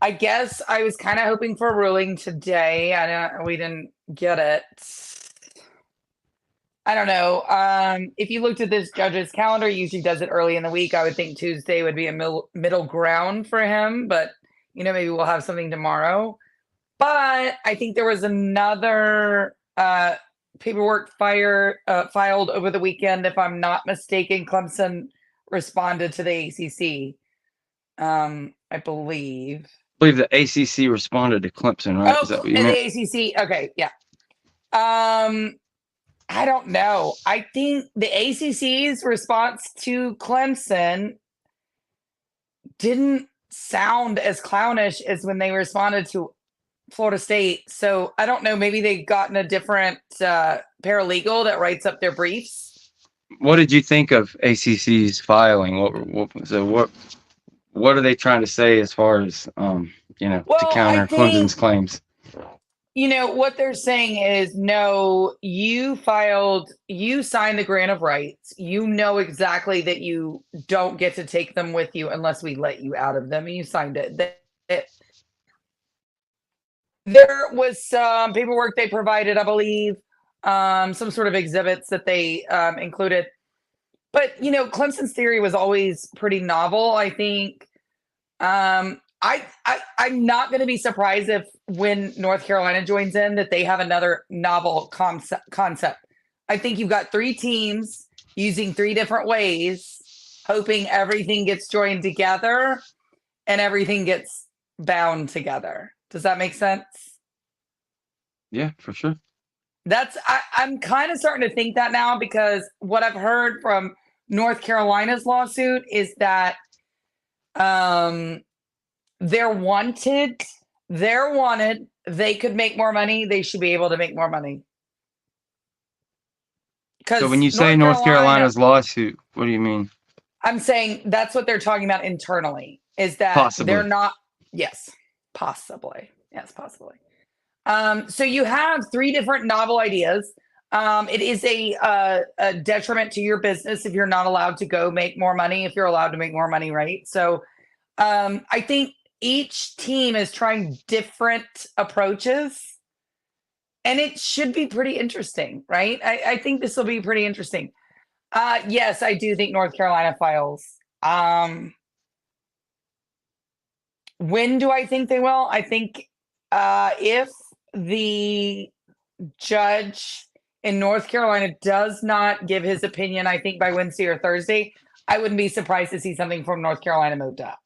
I guess I was kind of hoping for a ruling today. We didn't get it. I don't know. If you looked at this judge's calendar, he usually does it early in the week. I would think Tuesday would be a middle ground for him, but maybe we'll have something tomorrow. But I think there was another paperwork filed over the weekend. If I'm not mistaken, Clemson responded to the ACC. I believe the ACC responded to Clemson, right? Oh, is that what you meant? The ACC. Okay, yeah. I don't know. I think the ACC's response to Clemson didn't sound as clownish as when they responded to Florida State. So I don't know. Maybe they've gotten a different paralegal that writes up their briefs. What did you think of ACC's filing? What are they trying to say as far as to counter Clemson's claims? What they're saying is, no, you signed the grant of rights. You know exactly that you don't get to take them with you unless we let you out of them, and you signed it. There was some paperwork they provided, I believe, some sort of exhibits that they included. But, Clemson's theory was always pretty novel, I think. I'm not going to be surprised if when North Carolina joins in that they have another novel concept. I think you've got 3 teams using 3 different ways, hoping everything gets joined together. and everything gets bound together. Does that make sense? Yeah, for sure. I'm kind of starting to think that now, because what I've heard from North Carolina's lawsuit is that they're wanted, they could make more money, they should be able to make more money. So when you say North Carolina's lawsuit, what do you mean? I'm saying that's what they're talking about internally, is that Possibly. they're not. Yes, possibly. Yes, possibly. So you have 3 different novel ideas. It is a detriment to your business if you're not allowed to go make more money, if you're allowed to make more money, right? So I think each team is trying different approaches, and it should be pretty interesting, right? I think this will be pretty interesting. Yes, I do think North Carolina files. When do I think they will? I think if the judge in North Carolina does not give his opinion, I think by Wednesday or Thursday, I wouldn't be surprised to see something from North Carolina moved up.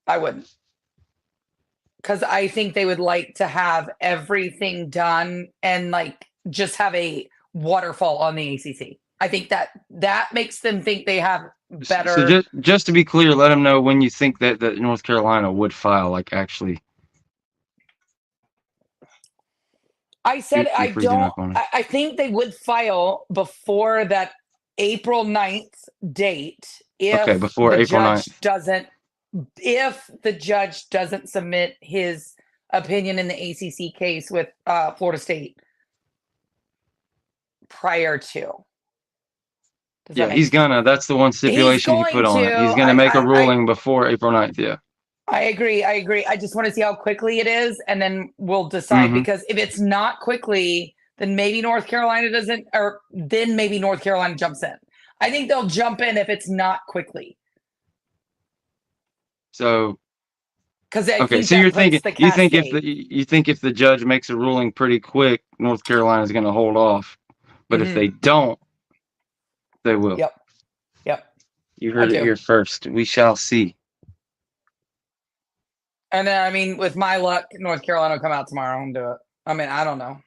I wouldn't. Because I think they would like to have everything done and like just have a waterfall on the ACC. I think that makes them think they have better. So just to be clear, let them know when you think that North Carolina would file, like actually. I said I don't. I think they would file before that April 9th date. If before April 9th. If the judge doesn't submit his opinion in the ACC case with Florida State prior to. Yeah, he's gonna. That's the one stipulation he put on it. He's gonna make a ruling before April 9th. Yeah. I agree. I just want to see how quickly it is, and then we'll decide. Because if it's not quickly, then maybe North Carolina doesn't, or then maybe North Carolina jumps in. I think they'll jump in if it's not quickly. So, okay, so you think if the judge makes a ruling pretty quick, North Carolina is going to hold off, but if they don't, they will. Yep. You heard it here first. We shall see. And I mean, with my luck, North Carolina will come out tomorrow and do it. I mean, I don't know.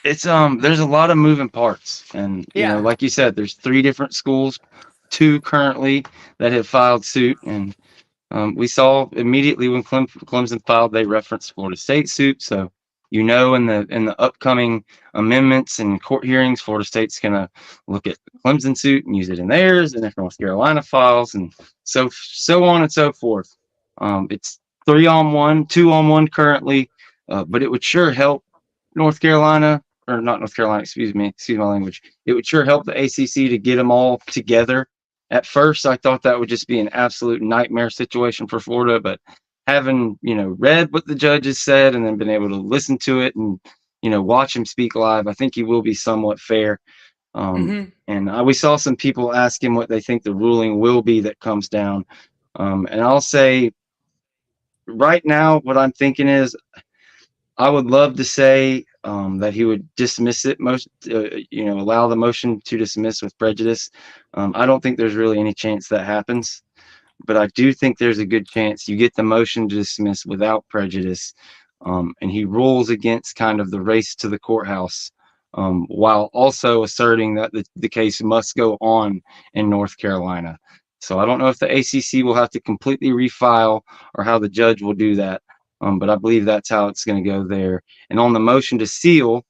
It's there's a lot of moving parts, and you know, like you said, there's 3 different schools, 2 currently that have filed suit, and we saw immediately when Clemson filed, they referenced Florida State suit. So you know, in the upcoming amendments and court hearings, Florida State's gonna look at the Clemson suit and use it in theirs, and if North Carolina files, and so on and so forth. It's 3-on-1, 2-on-1 currently, but it would sure help North Carolina, or not North Carolina, excuse my language. It would sure help the ACC to get them all together. At first, I thought that would just be an absolute nightmare situation for Florida, but having, read what the judges said and then been able to listen to it and, watch him speak live, I think he will be somewhat fair. And we saw some people ask him what they think the ruling will be that comes down. And I'll say right now, what I'm thinking is, I would love to say that he would dismiss it, allow the motion to dismiss with prejudice. I don't think there's really any chance that happens, but I do think there's a good chance you get the motion to dismiss without prejudice, and he rules against kind of the race to the courthouse, while also asserting that the case must go on in North Carolina. So I don't know if the ACC will have to completely refile or how the judge will do that. But I believe that's how it's going to go there. And on the motion to seal,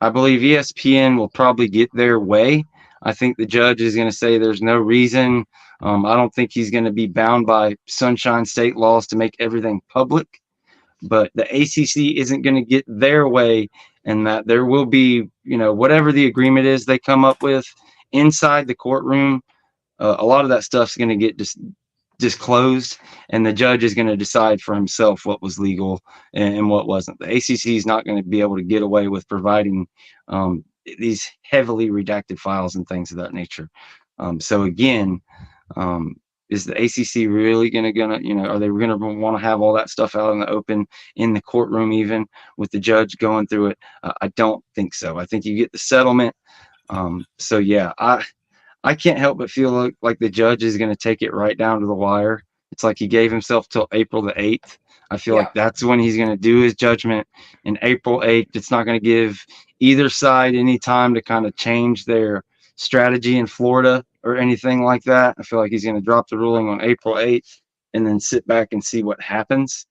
I believe ESPN will probably get their way. I think the judge is going to say there's no reason. I don't think he's going to be bound by Sunshine State laws to make everything public. But the ACC isn't going to get their way, and that there will be, whatever the agreement is they come up with inside the courtroom. A lot of that stuff's going to get disclosed, and the judge is going to decide for himself what was legal and what wasn't. The ACC is not going to be able to get away with providing these heavily redacted files and things of that nature. So again, is the ACC really gonna are they going to want to have all that stuff out in the open in the courtroom, even with the judge going through it? I don't think so. I think you get the settlement. So yeah, I can't help but feel like the judge is going to take it right down to the wire. It's like he gave himself till April the 8th. I feel Yeah. like that's when he's going to do his judgment. And April 8th, it's not going to give either side any time to kind of change their strategy in Florida or anything like that. I feel like he's going to drop the ruling on April 8th and then sit back and see what happens.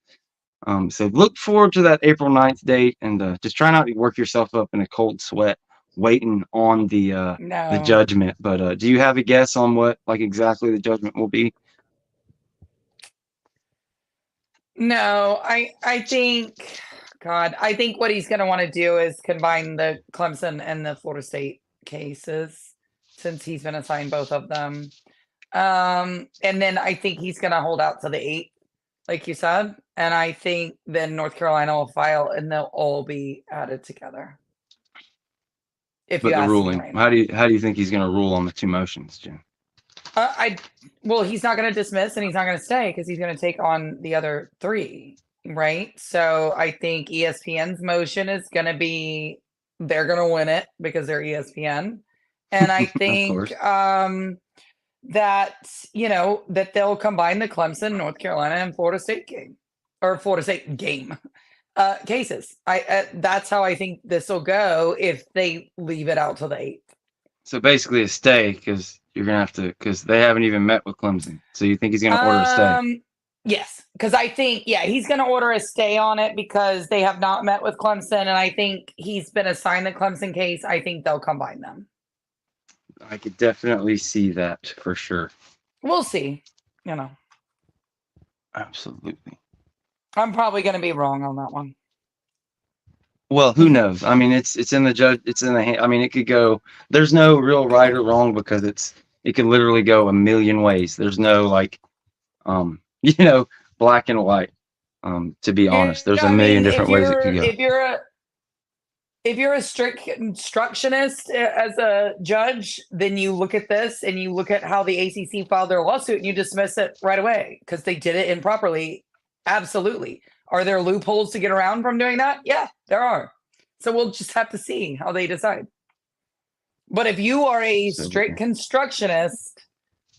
So look forward to that April 9th date, and just try not to work yourself up in a cold sweat waiting on the No. judgment. But do you have a guess on what like exactly the judgment will be? No, I think, God, I think what he's going to want to do is combine the Clemson and the Florida State cases, since he's been assigned both of them. And then I think he's going to hold out to the 8th, like you said. And I think then North Carolina will file and they'll all be added together. If But you the ask me ruling, right now. how do you think he's going to rule on the two motions, Jim? Well, he's not going to dismiss and he's not going to stay because he's going to take on the other 3, right? So I think ESPN's motion is going to be, they're going to win it because they're ESPN. And I think that, that they'll combine the Clemson, North Carolina, and Florida State game, or Florida State game cases. That's how I think this will go if they leave it out till the 8th. So basically a stay, because you're gonna have to, because they haven't even met with Clemson. So you think he's gonna order a stay? Yes, because I think, he's going to order a stay on it because they have not met with Clemson, and I think he's been assigned the Clemson case. I think they'll combine them. I could definitely see that for sure. We'll see. Absolutely. I'm probably going to be wrong on that one. Well, who knows? I mean, it's in the judge. It's in the hand. I mean, it could go. There's no real right or wrong because it could literally go a million ways. There's no like, black and white. To be honest, there's a million different ways it could go. If you're a strict constructionist as a judge, then you look at this and you look at how the ACC filed their lawsuit and you dismiss it right away because they did it improperly. Absolutely. Are there loopholes to get around from doing that? Yeah, there are. So we'll just have to see how they decide. But if you are a strict constructionist,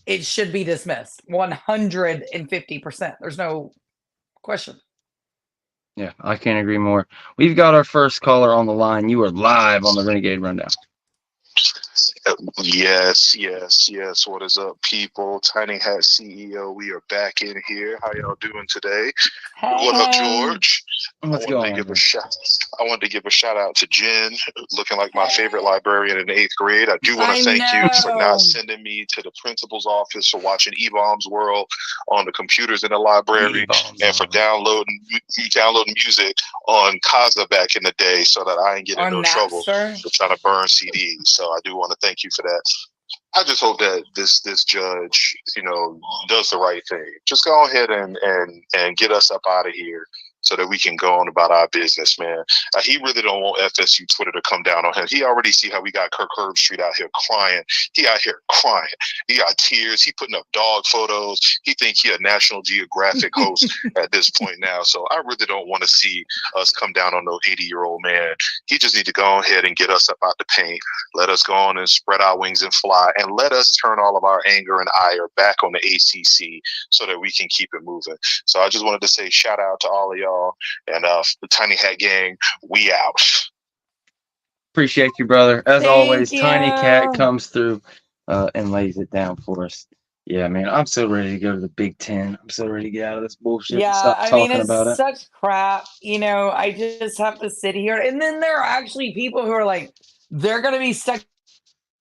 it should be dismissed 150%. There's no question. Yeah, I can't agree more. We've got our first caller on the line. You are live on the Renegade Rundown. Yes. What is up, people? Tiny Hat CEO. We are back in here. How y'all doing today? Hey. What up, George? What's going on? I wanted to give a shout out to Jen, looking like my favorite librarian in the 8th grade. I do want to thank you for not sending me to the principal's office for watching E-Bombs World on the computers in the library, and for downloading music on Kaza back in the day, so that I ain't get in no trouble for trying to burn CDs. So I do want to thank you for that. I just hope that this judge, does the right thing. Just go ahead and get us up out of here so that we can go on about our business, man. He really don't want FSU Twitter to come down on him. He already see how we got Kirk Herbstreit out here crying. He out here crying. He got tears. He putting up dog photos. He think he a National Geographic host at this point now. So I really don't want to see us come down on no 80-year-old man. He just need to go ahead and get us up out the paint. Let us go on and spread our wings and fly, and let us turn all of our anger and ire back on the ACC so that we can keep it moving. So I just wanted to say shout out to all of y'all. And the Tiny Hat Gang, we out. Appreciate you, brother. As always, you. Tiny Cat comes through and lays it down for us. Yeah, man, I'm so ready to go to the Big Ten. I'm so ready to get out of this bullshit and stop talking about it. It's such crap. I just have to sit here. And then there are actually people who are like, they're going to be stuck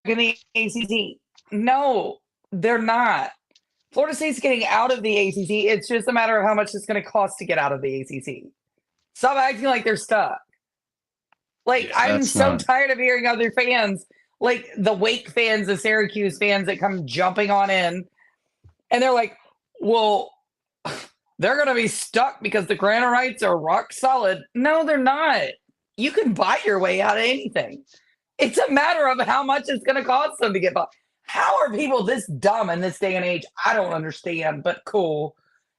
in the ACC. No, they're not. Florida State's getting out of the ACC. It's just a matter of how much it's going to cost to get out of the ACC. Stop acting like they're stuck. I'm so tired of hearing other fans, like the Wake fans, the Syracuse fans that come jumping on in. And they're like, well, they're going to be stuck because the grant rights are rock solid. No, they're not. You can buy your way out of anything. It's a matter of how much it's going to cost them to get by. How are people this dumb in this day and age? I don't understand, but cool.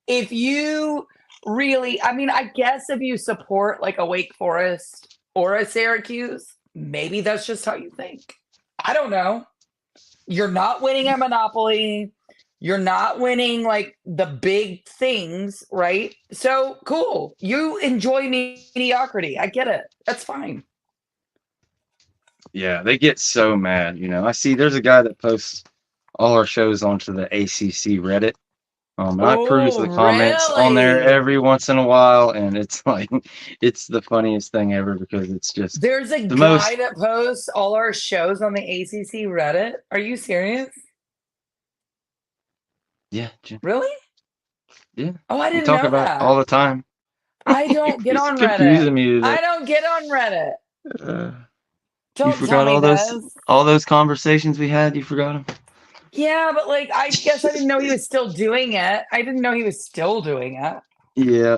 If you really, I guess if you support like a Wake Forest or a Syracuse, maybe that's just how you think. I don't know. You're not winning at Monopoly. You're not winning like the big things, right? So cool. You enjoy mediocrity. I get it. That's fine. Yeah, they get so mad. I see there's a guy that posts all our shows onto the ACC Reddit. And I peruse the comments on there really? every once in a while, and it's like, it's the funniest thing ever because it's just There's a the guy most. that posts all our shows on the ACC Reddit. Are you serious? Yeah, Jim, Really? yeah. Oh, I We didn't talk know about it all that. the time. I don't get It's on Reddit. confusing me I today. don't get on Reddit. You Don't tell forgot me all this. those conversations we had. You forgot them. Yeah, but like, I guess I didn't know he was still doing it. I didn't know he was still doing it. Yeah.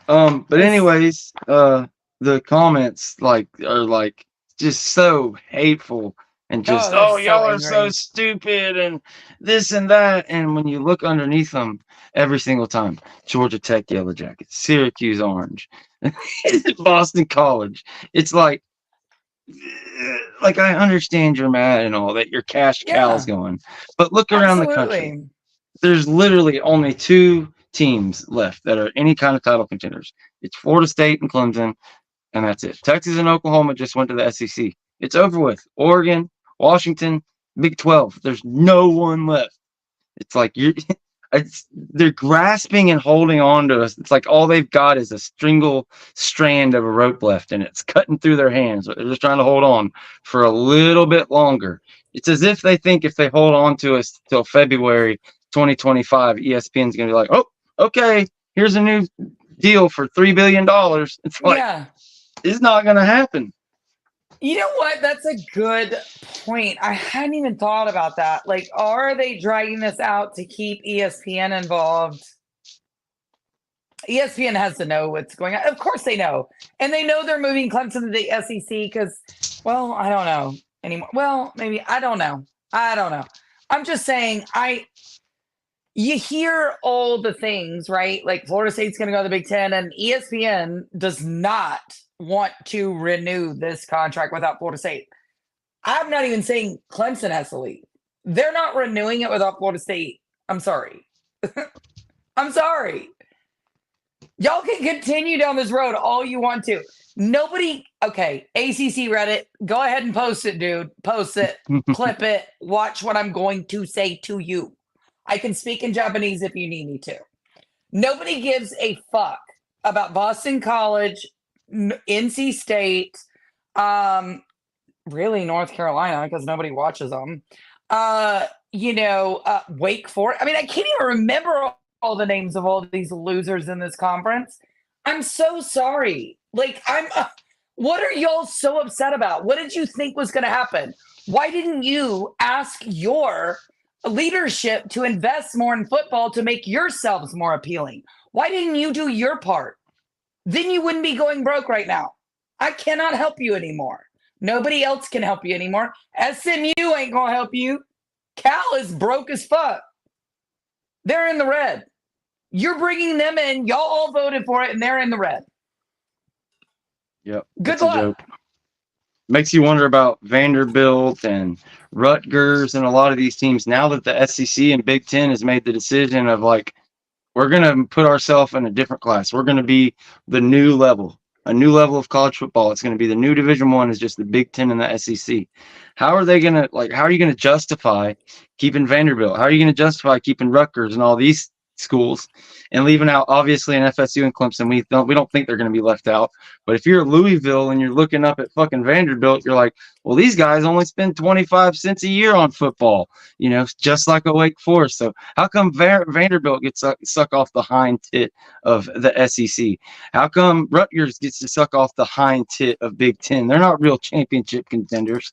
But It's- anyways, the comments are like just so hateful and just, they're so y'all are so angry. stupid and this and that. And when you look underneath them every single time, Georgia Tech Yellow Jackets, Syracuse Orange, Boston College, it's like I understand you're mad and all that, your cash cow's Yeah, going, but look around the country. absolutely. There's literally only two teams left that are any kind of title contenders. It's Florida State and Clemson, and that's it. Texas and Oklahoma just went to the SEC. It's over with. Oregon, Washington, Big 12. There's no one left. It's like they're grasping and holding on to us. It's like all they've got is a strand of a rope left, and it's cutting through their hands. They're just trying to hold on for a little bit longer. It's as if they think if they hold on to us till February 2025, ESPN's going to be like, oh, okay, here's a new deal for $3 billion. It's like, Yeah. it's not going to happen. You know what? That's a good point. I hadn't even thought about that. Like, are they dragging this out to keep ESPN involved? ESPN has to know what's going on. Of course they know. And they know they're moving Clemson to the SEC because, well, I don't know anymore. Well, maybe, I don't know. I'm just saying, you hear all the things, right? Like Florida State's going to go to the Big Ten, and ESPN does not want to renew this contract without Florida State. I'm not even saying Clemson has to leave. They're not renewing it without Florida State. I'm sorry. I'm sorry. Y'all can continue down this road all you want to. Nobody, okay, ACC Reddit, go ahead and post it, dude. Post it, clip it, watch what I'm going to say to you. I can speak in Japanese if you need me to. Nobody gives a fuck about Boston College, NC State, really North Carolina because nobody watches them. Wake Forest. I mean, I can't even remember all the names of all these losers in this conference. I'm so sorry. Like, what are y'all so upset about? What did you think was going to happen? Why didn't you ask your leadership to invest more in football to make yourselves more appealing? Why didn't you do your part? Then you wouldn't be going broke right now. I cannot help you anymore. Nobody else can help you anymore. SMU ain't going to help you. Cal is broke as fuck. They're in the red. You're bringing them in. Y'all all voted for it, and they're in the red. Yep. Good luck. Makes you wonder about Vanderbilt and Rutgers and a lot of these teams now that the SEC and Big Ten has made the decision of like, we're going to put ourselves in a different class. We're going to be the new level, a new level of college football. It's going to be the new Division I is just the Big Ten and the SEC. How are you going to justify keeping Vanderbilt? How are you going to justify keeping Rutgers and all these schools and leaving out obviously an FSU and Clemson? We don't think they're going to be left out. But if you're Louisville and you're looking up at fucking Vanderbilt, you're like, well, these guys only spend 25 cents a year on football, just like a Wake Forest. So how come Vanderbilt gets suck off the hind tit of the SEC? How come Rutgers gets to suck off the hind tit of Big Ten? They're not real championship contenders.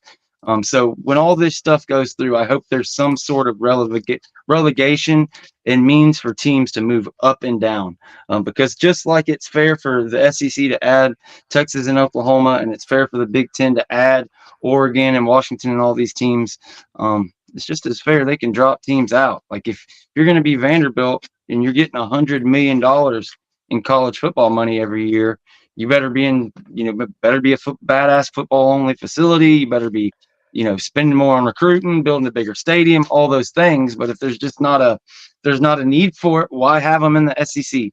So when all this stuff goes through, I hope there's some sort of relegation and means for teams to move up and down. Because just like it's fair for the SEC to add Texas and Oklahoma, and it's fair for the Big Ten to add Oregon and Washington and all these teams, it's just as fair they can drop teams out. Like if you're going to be Vanderbilt and you're getting $100 million in college football money every year, you better be in, badass football only facility. You better be spending more on recruiting, building a bigger stadium, all those things. But if there's just not a need for it, why have them in the SEC?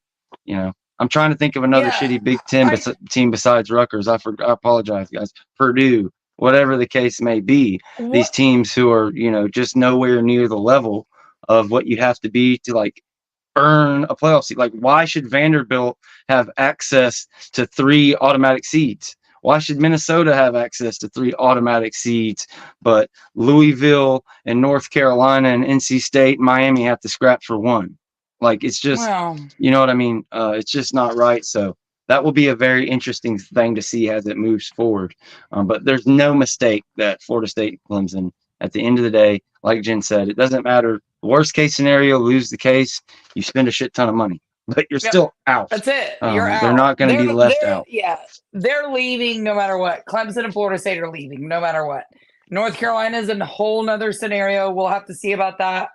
I'm trying to think of another shitty Big Ten team besides Rutgers. I apologize, guys. Purdue, whatever the case may be. These teams who are, just nowhere near the level of what you have to be to like earn a playoff seat. Like, why should Vanderbilt have access to 3 automatic seeds? Why should Minnesota have access to 3 automatic seeds, but Louisville and North Carolina and NC State, Miami have to scrap for 1? Like, it's just, you know what I mean? It's just not right. So that will be a very interesting thing to see as it moves forward. But there's no mistake that Florida State and Clemson, at the end of the day, like Jen said, it doesn't matter. Worst case scenario, lose the case, you spend a shit ton of money, but you're still out. That's it. You're out. They're not going to be left out. Yeah, they're leaving no matter what. Clemson and Florida State are leaving no matter what. North Carolina is in a whole nother scenario. We'll have to see about that.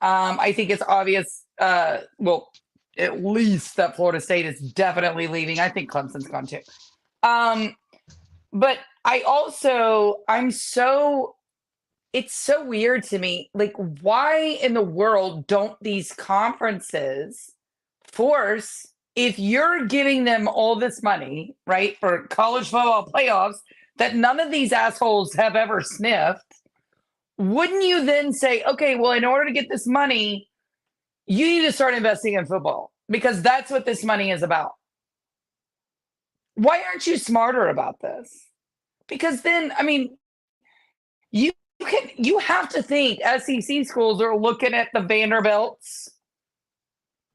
I think it's obvious. Well, at least that Florida State is definitely leaving. I think Clemson's gone too. But it's so weird to me. Like, why in the world don't these conferences force, if you're giving them all this money, right, for college football playoffs that none of these assholes have ever sniffed, wouldn't you then say, okay, well, in order to get this money, you need to start investing in football because that's what this money is about? Why aren't you smarter about this? Because then, I mean, you have to think SEC schools are looking at the Vanderbilts,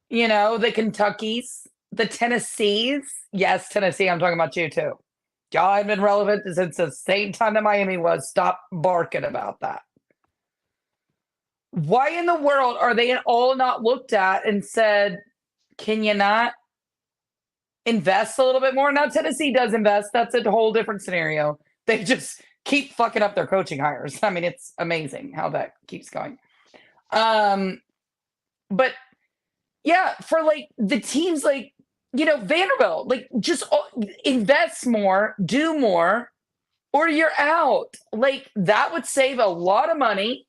the Kentuckys, the Tennessees. Yes, Tennessee, I'm talking about you too. Y'all have been relevant since the same time that Miami was. Stop barking about that. Why in the world are they all not looked at and said, can you not invest a little bit more? Now, Tennessee does invest. That's a whole different scenario. They just keep fucking up their coaching hires. I mean, it's amazing how that keeps going. But yeah, for like the teams like, Vanderbilt, like just invest more, do more, or you're out. Like that would save a lot of money.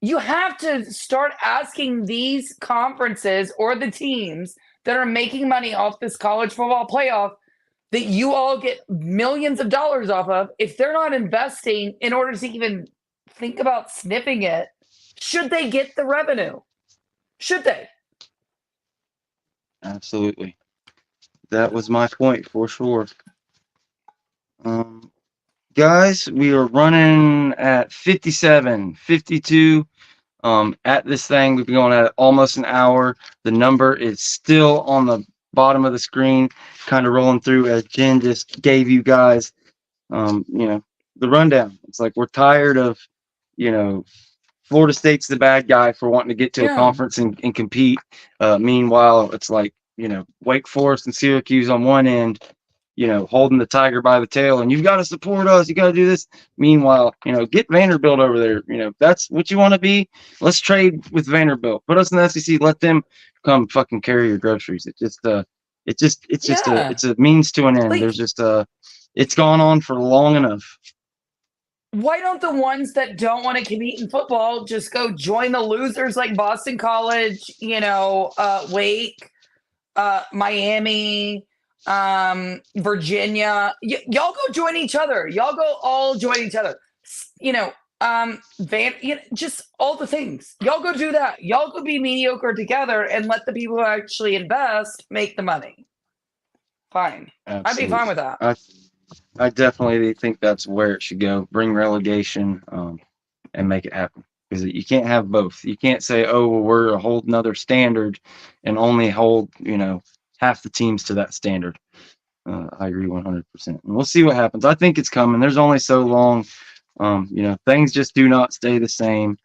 You have to start asking these conferences or the teams that are making money off this college football playoff that you all get millions of dollars off of, if they're not investing in order to even think about sniffing it, should they get the revenue? Should they? Absolutely. That was my point for sure. Guys, we are running at 57, 52. At this thing, we've been going at almost an hour. The number is still on the bottom of the screen, kind of rolling through as Jen just gave you guys, the rundown. It's like we're tired of, Florida State's the bad guy for wanting to get to a conference and compete. Meanwhile, it's like, Wake Forest and Syracuse on one end, holding the tiger by the tail, and you've got to support us. You got to do this. Meanwhile, get Vanderbilt over there. That's what you want to be. Let's trade with Vanderbilt. Put us in the SEC. Let them come fucking carry your groceries. It's a means to an end. Like, There's just it's gone on for long enough. Why don't the ones that don't want to compete in football just go join the losers like Boston College, Wake, Miami, Virginia? Y'all go join each other. Y'all go all join each other. Just all the things. Y'all go do that. Y'all go be mediocre together and let the people who actually invest make the money. Fine. Absolutely. I'd be fine with that. I definitely think that's where it should go. Bring relegation and make it happen. Because you can't have both. You can't say, oh, well, we're a whole nother standard and only hold, half the teams to that standard. I agree 100%. And we'll see what happens. I think it's coming. There's only so long. Things just do not stay the same.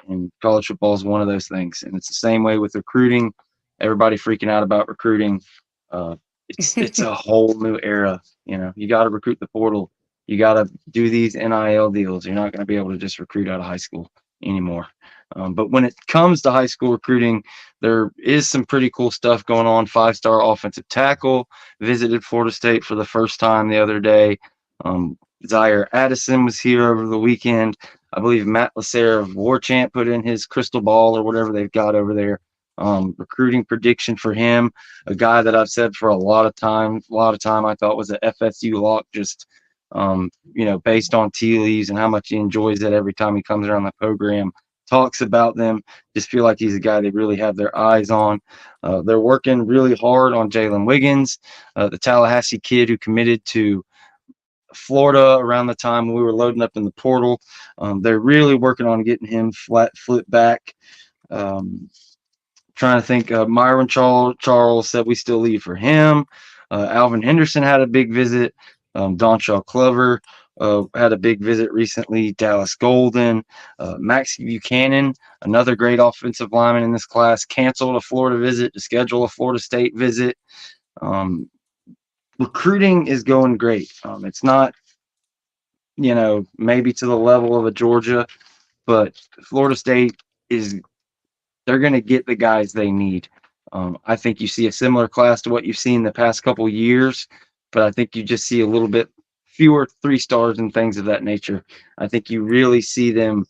And college football is one of those things. And it's the same way with recruiting. Everybody freaking out about recruiting. It's a whole new era. You got to recruit the portal. You got to do these NIL deals. You're not going to be able to just recruit out of high school anymore. But when it comes to high school recruiting, there is some pretty cool stuff going on. 5-star offensive tackle visited Florida State for the first time the other day. Zaire Addison was here over the weekend. I believe Matt Lacerre of War Chant put in his crystal ball or whatever they've got over there. Recruiting prediction for him, a guy that I've said for a lot of time I thought was a FSU lock, just based on tea leaves and how much he enjoys it every time he comes around the program, talks about them. Just feel like he's a guy they really have their eyes on. They're working really hard on Jalen Wiggins, the Tallahassee kid who committed to Florida around the time we were loading up in the portal. They're really working on getting him flat foot back. Trying to think, Myron Charles said we still leave for him. Alvin Henderson had a big visit. Donshaw Clover had a big visit recently. Dallas Golden, Max Buchanan, another great offensive lineman in this class, canceled a Florida visit to schedule a Florida State visit. Recruiting is going great. It's not, maybe to the level of a Georgia, but Florida State they're going to get the guys they need. I think you see a similar class to what you've seen the past couple years, but I think you just see a little bit fewer 3-stars and things of that nature. I think you really see them,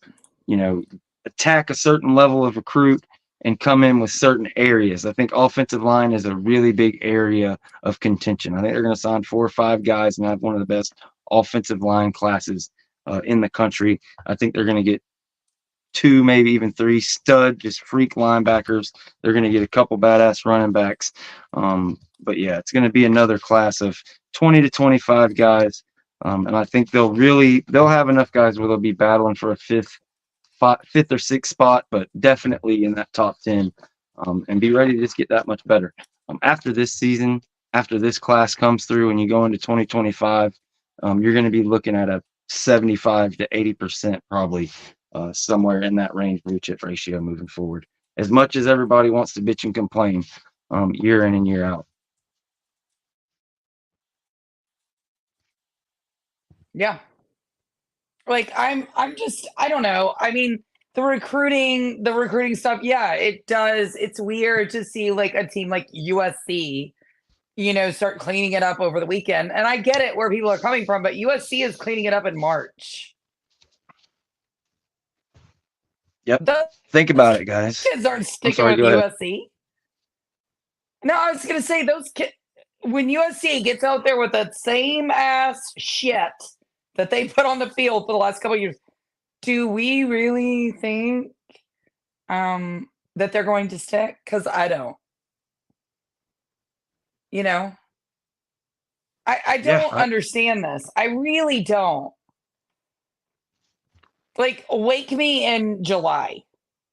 attack a certain level of recruit and come in with certain areas. I think offensive line is a really big area of contention. I think they're going to sign 4 or 5 guys and have one of the best offensive line classes in the country. I think they're going to get 2, maybe even 3 stud, just freak linebackers. They're going to get a couple badass running backs. But yeah, it's going to be another class of 20 to 25 guys. And I think they'll have enough guys where they'll be battling for a fifth or sixth spot, but definitely in that top 10, and be ready to just get that much better. After this season, after this class comes through and you go into 2025, you're going to be looking at a 75 to 80% probably, somewhere in that range blue chip ratio moving forward. As much as everybody wants to bitch and complain, year in and year out. Yeah. Like I don't know. I mean, the recruiting stuff, yeah, it does. It's weird to see like a team like USC, start cleaning it up over the weekend. And I get it where people are coming from, but USC is cleaning it up in March. Yep. Think about it, guys. Kids aren't sticking with USC. No, I was going to say those kids, when USC gets out there with that same ass shit that they put on the field for the last couple of years, do we really think that they're going to stick? Because I don't. I don't understand this. I really don't. Like, wake me in July.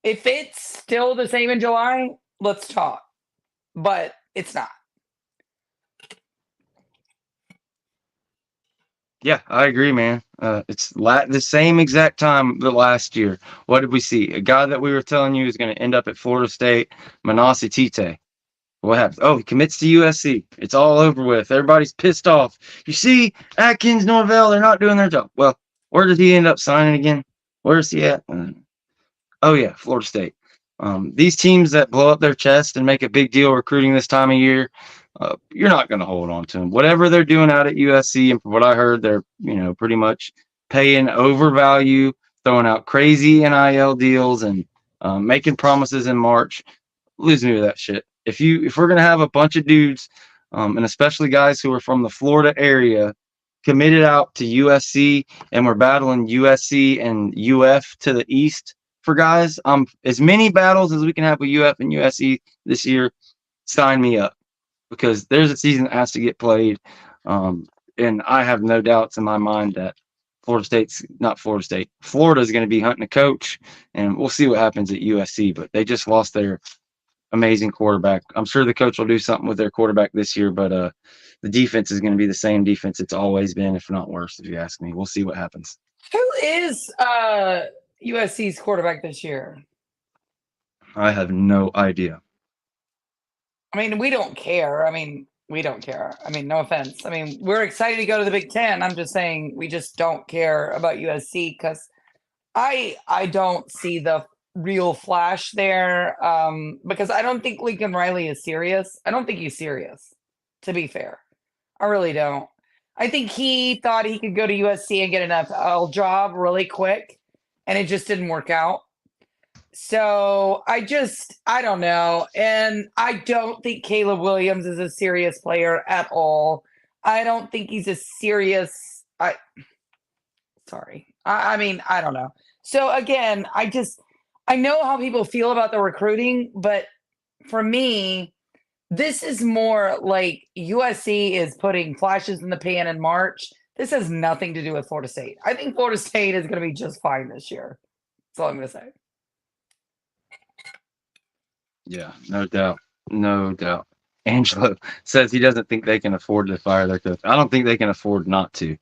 If it's still the same in July, let's talk. But it's not. Yeah, I agree, man. It's the same exact time the last year. What did we see? A guy that we were telling you is going to end up at Florida State, Manasi Tite. What happens? Oh, he commits to USC. It's all over with. Everybody's pissed off. You see, Atkins, Norvell, they're not doing their job. Well, where did he end up signing again? Where is he at? Oh, yeah, Florida State. These teams that blow up their chest and make a big deal recruiting this time of year, you're not going to hold on to them. Whatever they're doing out at USC, and from what I heard, they're pretty much paying overvalue, throwing out crazy NIL deals, and making promises in March. Lose me with that shit. If we're gonna have a bunch of dudes, and especially guys who are from the Florida area, committed out to USC, and we're battling USC and UF to the east for guys, as many battles as we can have with UF and USC this year, sign me up, because there's a season that has to get played, and I have no doubts in my mind that Florida is going to be hunting a coach, and we'll see what happens at USC. But they just lost their amazing quarterback. I'm sure the coach will do something with their quarterback this year, but the defense is going to be the same defense it's always been, if not worse, if you ask me. We'll see what happens. Who is USC's quarterback this year? I have no idea. I mean, we don't care. No offense. We're excited to go to the Big Ten. I'm just saying we just don't care about USC because I don't see the real flash there, because I don't think Lincoln Riley is serious. I don't think he's serious, to be fair. I really don't. I think he thought he could go to USC and get an NFL job really quick, and it just didn't work out. So I don't know. And I don't think Caleb Williams is a serious player at all. I don't think he's a serious, I mean, I don't know. So again, I know how people feel about the recruiting, but for me, this is more like USC is putting flashes in the pan in March. This has nothing to do with Florida State. I think Florida State is going to be just fine this year. That's all I'm going to say. Yeah, no doubt. No doubt. Angelo says he doesn't think they can afford to fire their coach. I don't think they can afford not to.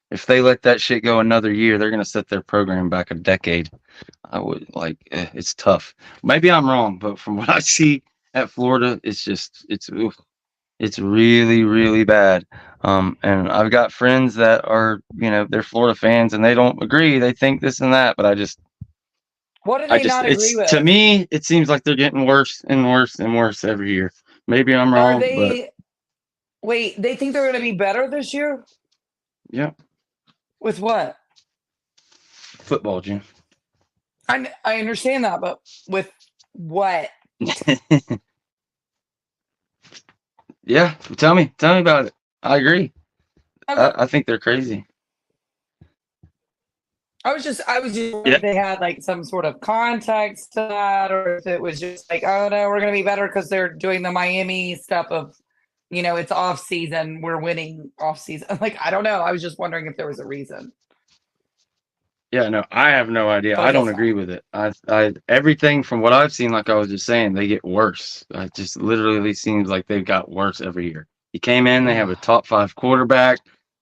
If they let that shit go another year, they're going to set their program back a decade. I would it's tough. Maybe I'm wrong, but from what I see at Florida, it's really, really bad. And I've got friends that are, they're Florida fans and they don't agree. They think this and that, but what do they not agree with? To me, it seems like they're getting worse and worse and worse every year. Maybe I'm wrong. Wait, they think they're going to be better this year? Yeah. With what? Football, Jim. I understand that, but with what? Yeah, tell me about it. I agree. Okay. I think they're crazy. I was just if they had like some sort of context to that, or if it was just like, oh no, we're gonna be better because they're doing the Miami stuff of, it's off season, we're winning off season. Like, I don't know. I was just wondering if there was a reason. Yeah, no, I have no idea. I don't agree with it. I everything from what I've seen, like I was just saying, they get worse. It just literally seems like they've got worse every year. He came in, they have a top 5 quarterback.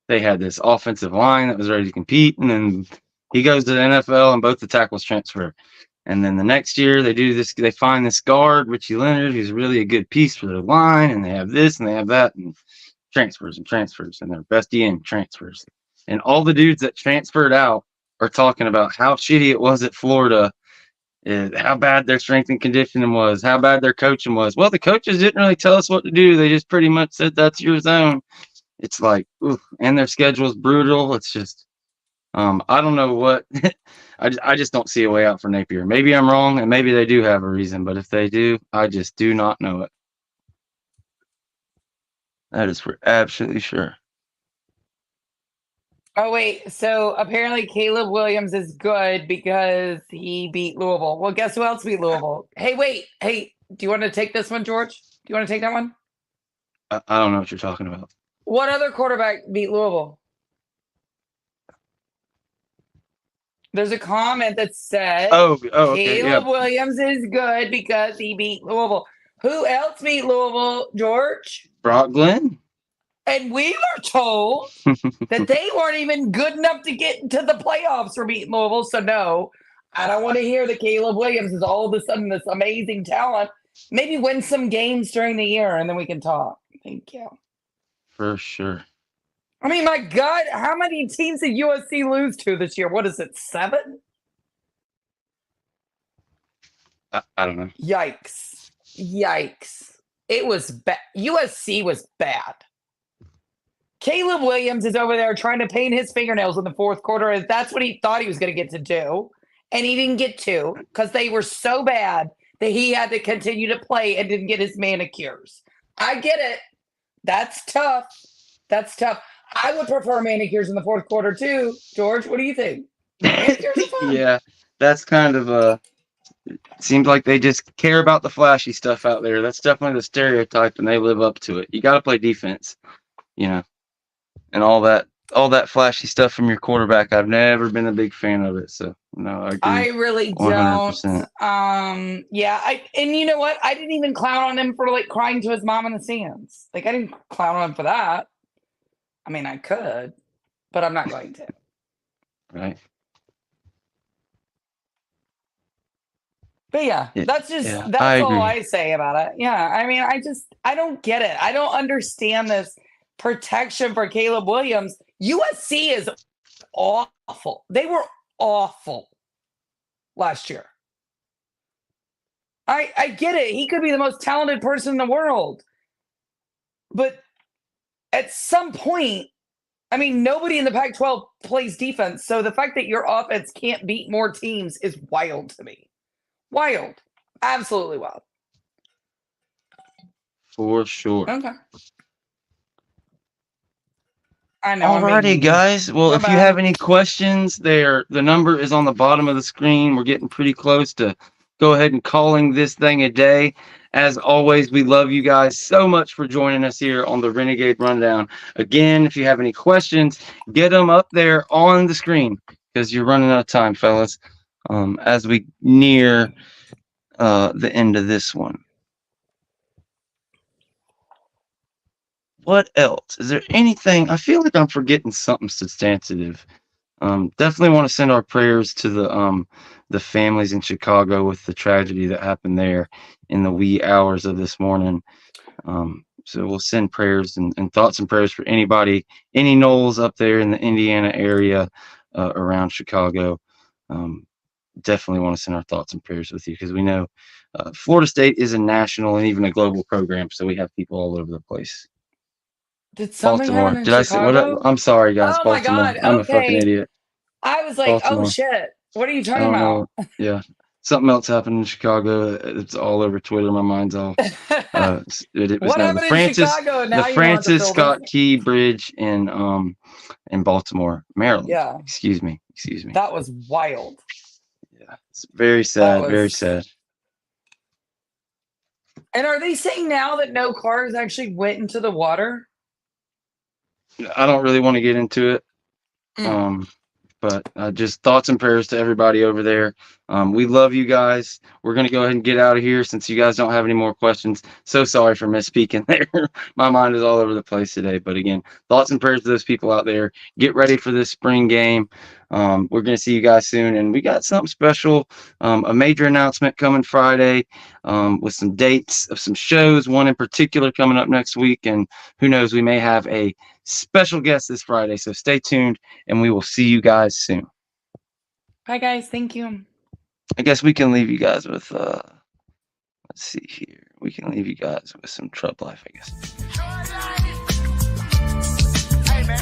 They had this offensive line that was ready to compete, and then he goes to the NFL and both the tackles transfer. And then the next year they do this, they find this guard, Richie Leonard, who's really a good piece for their line, and they have this and they have that, and transfers, and their best DM transfers. And all the dudes that transferred out are talking about how shitty it was at Florida, how bad their strength and conditioning was, how bad their coaching was. Well, the coaches didn't really tell us what to do. They just pretty much said, that's your zone. It's like, ooh, and their schedule is brutal. It's just, I don't know what. I just don't see a way out for Napier. Maybe I'm wrong, and maybe they do have a reason. But if they do, I just do not know it. That is for absolutely sure. Oh, wait. So apparently Caleb Williams is good because he beat Louisville. Well, guess who else beat Louisville? Hey, wait. Hey, do you want to take this one, George? Do you want to take that one? I don't know what you're talking about. What other quarterback beat Louisville? There's a comment that said, okay, Caleb Williams is good because he beat Louisville. Who else beat Louisville, George? Brock Glenn. And we were told that they weren't even good enough to get into the playoffs for beating Louisville. So no, I don't want to hear that Caleb Williams is all of a sudden this amazing talent. Maybe win some games during the year and then we can talk. Thank you. For sure. I mean, my God, how many teams did USC lose to this year? What is it, 7? I don't know. Yikes. It was bad. USC was bad. Caleb Williams is over there trying to paint his fingernails in the fourth quarter, and that's what he thought he was going to get to do. And he didn't get to because they were so bad that he had to continue to play and didn't get his manicures. I get it. That's tough. I would prefer manicures in the fourth quarter too. George, what do you think? Manicures are fun. Yeah, that's kind of seems like they just care about the flashy stuff out there. That's definitely the stereotype, and they live up to it. You got to play defense, and all that flashy stuff from your quarterback. I've never been a big fan of it. So no, I agree. I really 100%. Don't. Yeah. And you know what? I didn't even clown on him for like crying to his mom in the stands. Like I didn't clown on him for that. I mean, I could, but I'm not going to. Right. But yeah, that's all I say about it. Yeah. I mean, I don't get it. I don't understand this protection for Caleb Williams. USC is awful. They were awful last year. I get it. He could be the most talented person in the world. But at some point, I mean, nobody in the Pac-12 plays defense. So the fact that your offense can't beat more teams is wild to me. Wild. Absolutely wild. For sure. Okay. I know. Alrighty, guys. Well, if you have any questions, the number is on the bottom of the screen. We're getting pretty close to go ahead and calling this thing a day. As always, we love you guys so much for joining us here on the Renegade Rundown. Again, if you have any questions, get them up there on the screen because you're running out of time, fellas, as we near the end of this one. What else? Is there anything? I feel like I'm forgetting something substantive. Definitely want to send our prayers to the families in Chicago with the tragedy that happened there in the wee hours of this morning. So we'll send prayers and thoughts and prayers for anybody, any Knowles up there in the Indiana area around Chicago. Definitely want to send our thoughts and prayers with you because we know Florida State is a national and even a global program, so we have people all over the place. Did something happen in Did Chicago? I say what? I'm sorry, guys. Oh Baltimore. my God. I'm a Okay. fucking idiot. I was like, Baltimore. oh shit. What are you talking about? Yeah. Something else happened in Chicago. It's all over Twitter. My mind's all. It was What happened in Chicago? Now the Francis Scott Key Bridge in Baltimore, Maryland. Yeah. Excuse me. That was wild. Yeah. It's very sad. Very sad. And are they saying now that no cars actually went into the water? I don't really want to get into it. But just thoughts and prayers to everybody over there. We love you guys. We're going to go ahead and get out of here since you guys don't have any more questions. So sorry for misspeaking there. My mind is all over the place today. But again, thoughts and prayers to those people out there. Get ready for this spring game. We're going to see you guys soon. And we got something special, a major announcement coming Friday with some dates of some shows, one in particular coming up next week. And who knows, we may have a special guest this Friday. So stay tuned and we will see you guys soon. Bye, guys. Thank you. I guess we can leave you guys with, let's see here. We can leave you guys with some Trub Life, I guess. Hey, man.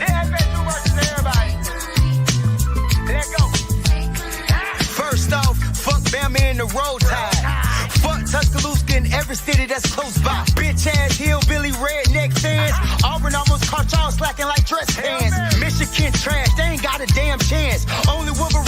FSU versus everybody. Let go. First off, fuck Bama in the Roll Tide. Fuck Tuscaloosa in every city that's close by. Bitch ass hillbilly redneck fans. Auburn almost caught y'all slacking like dress pants. Michigan trash, they ain't got a damn chance. Only Wolverine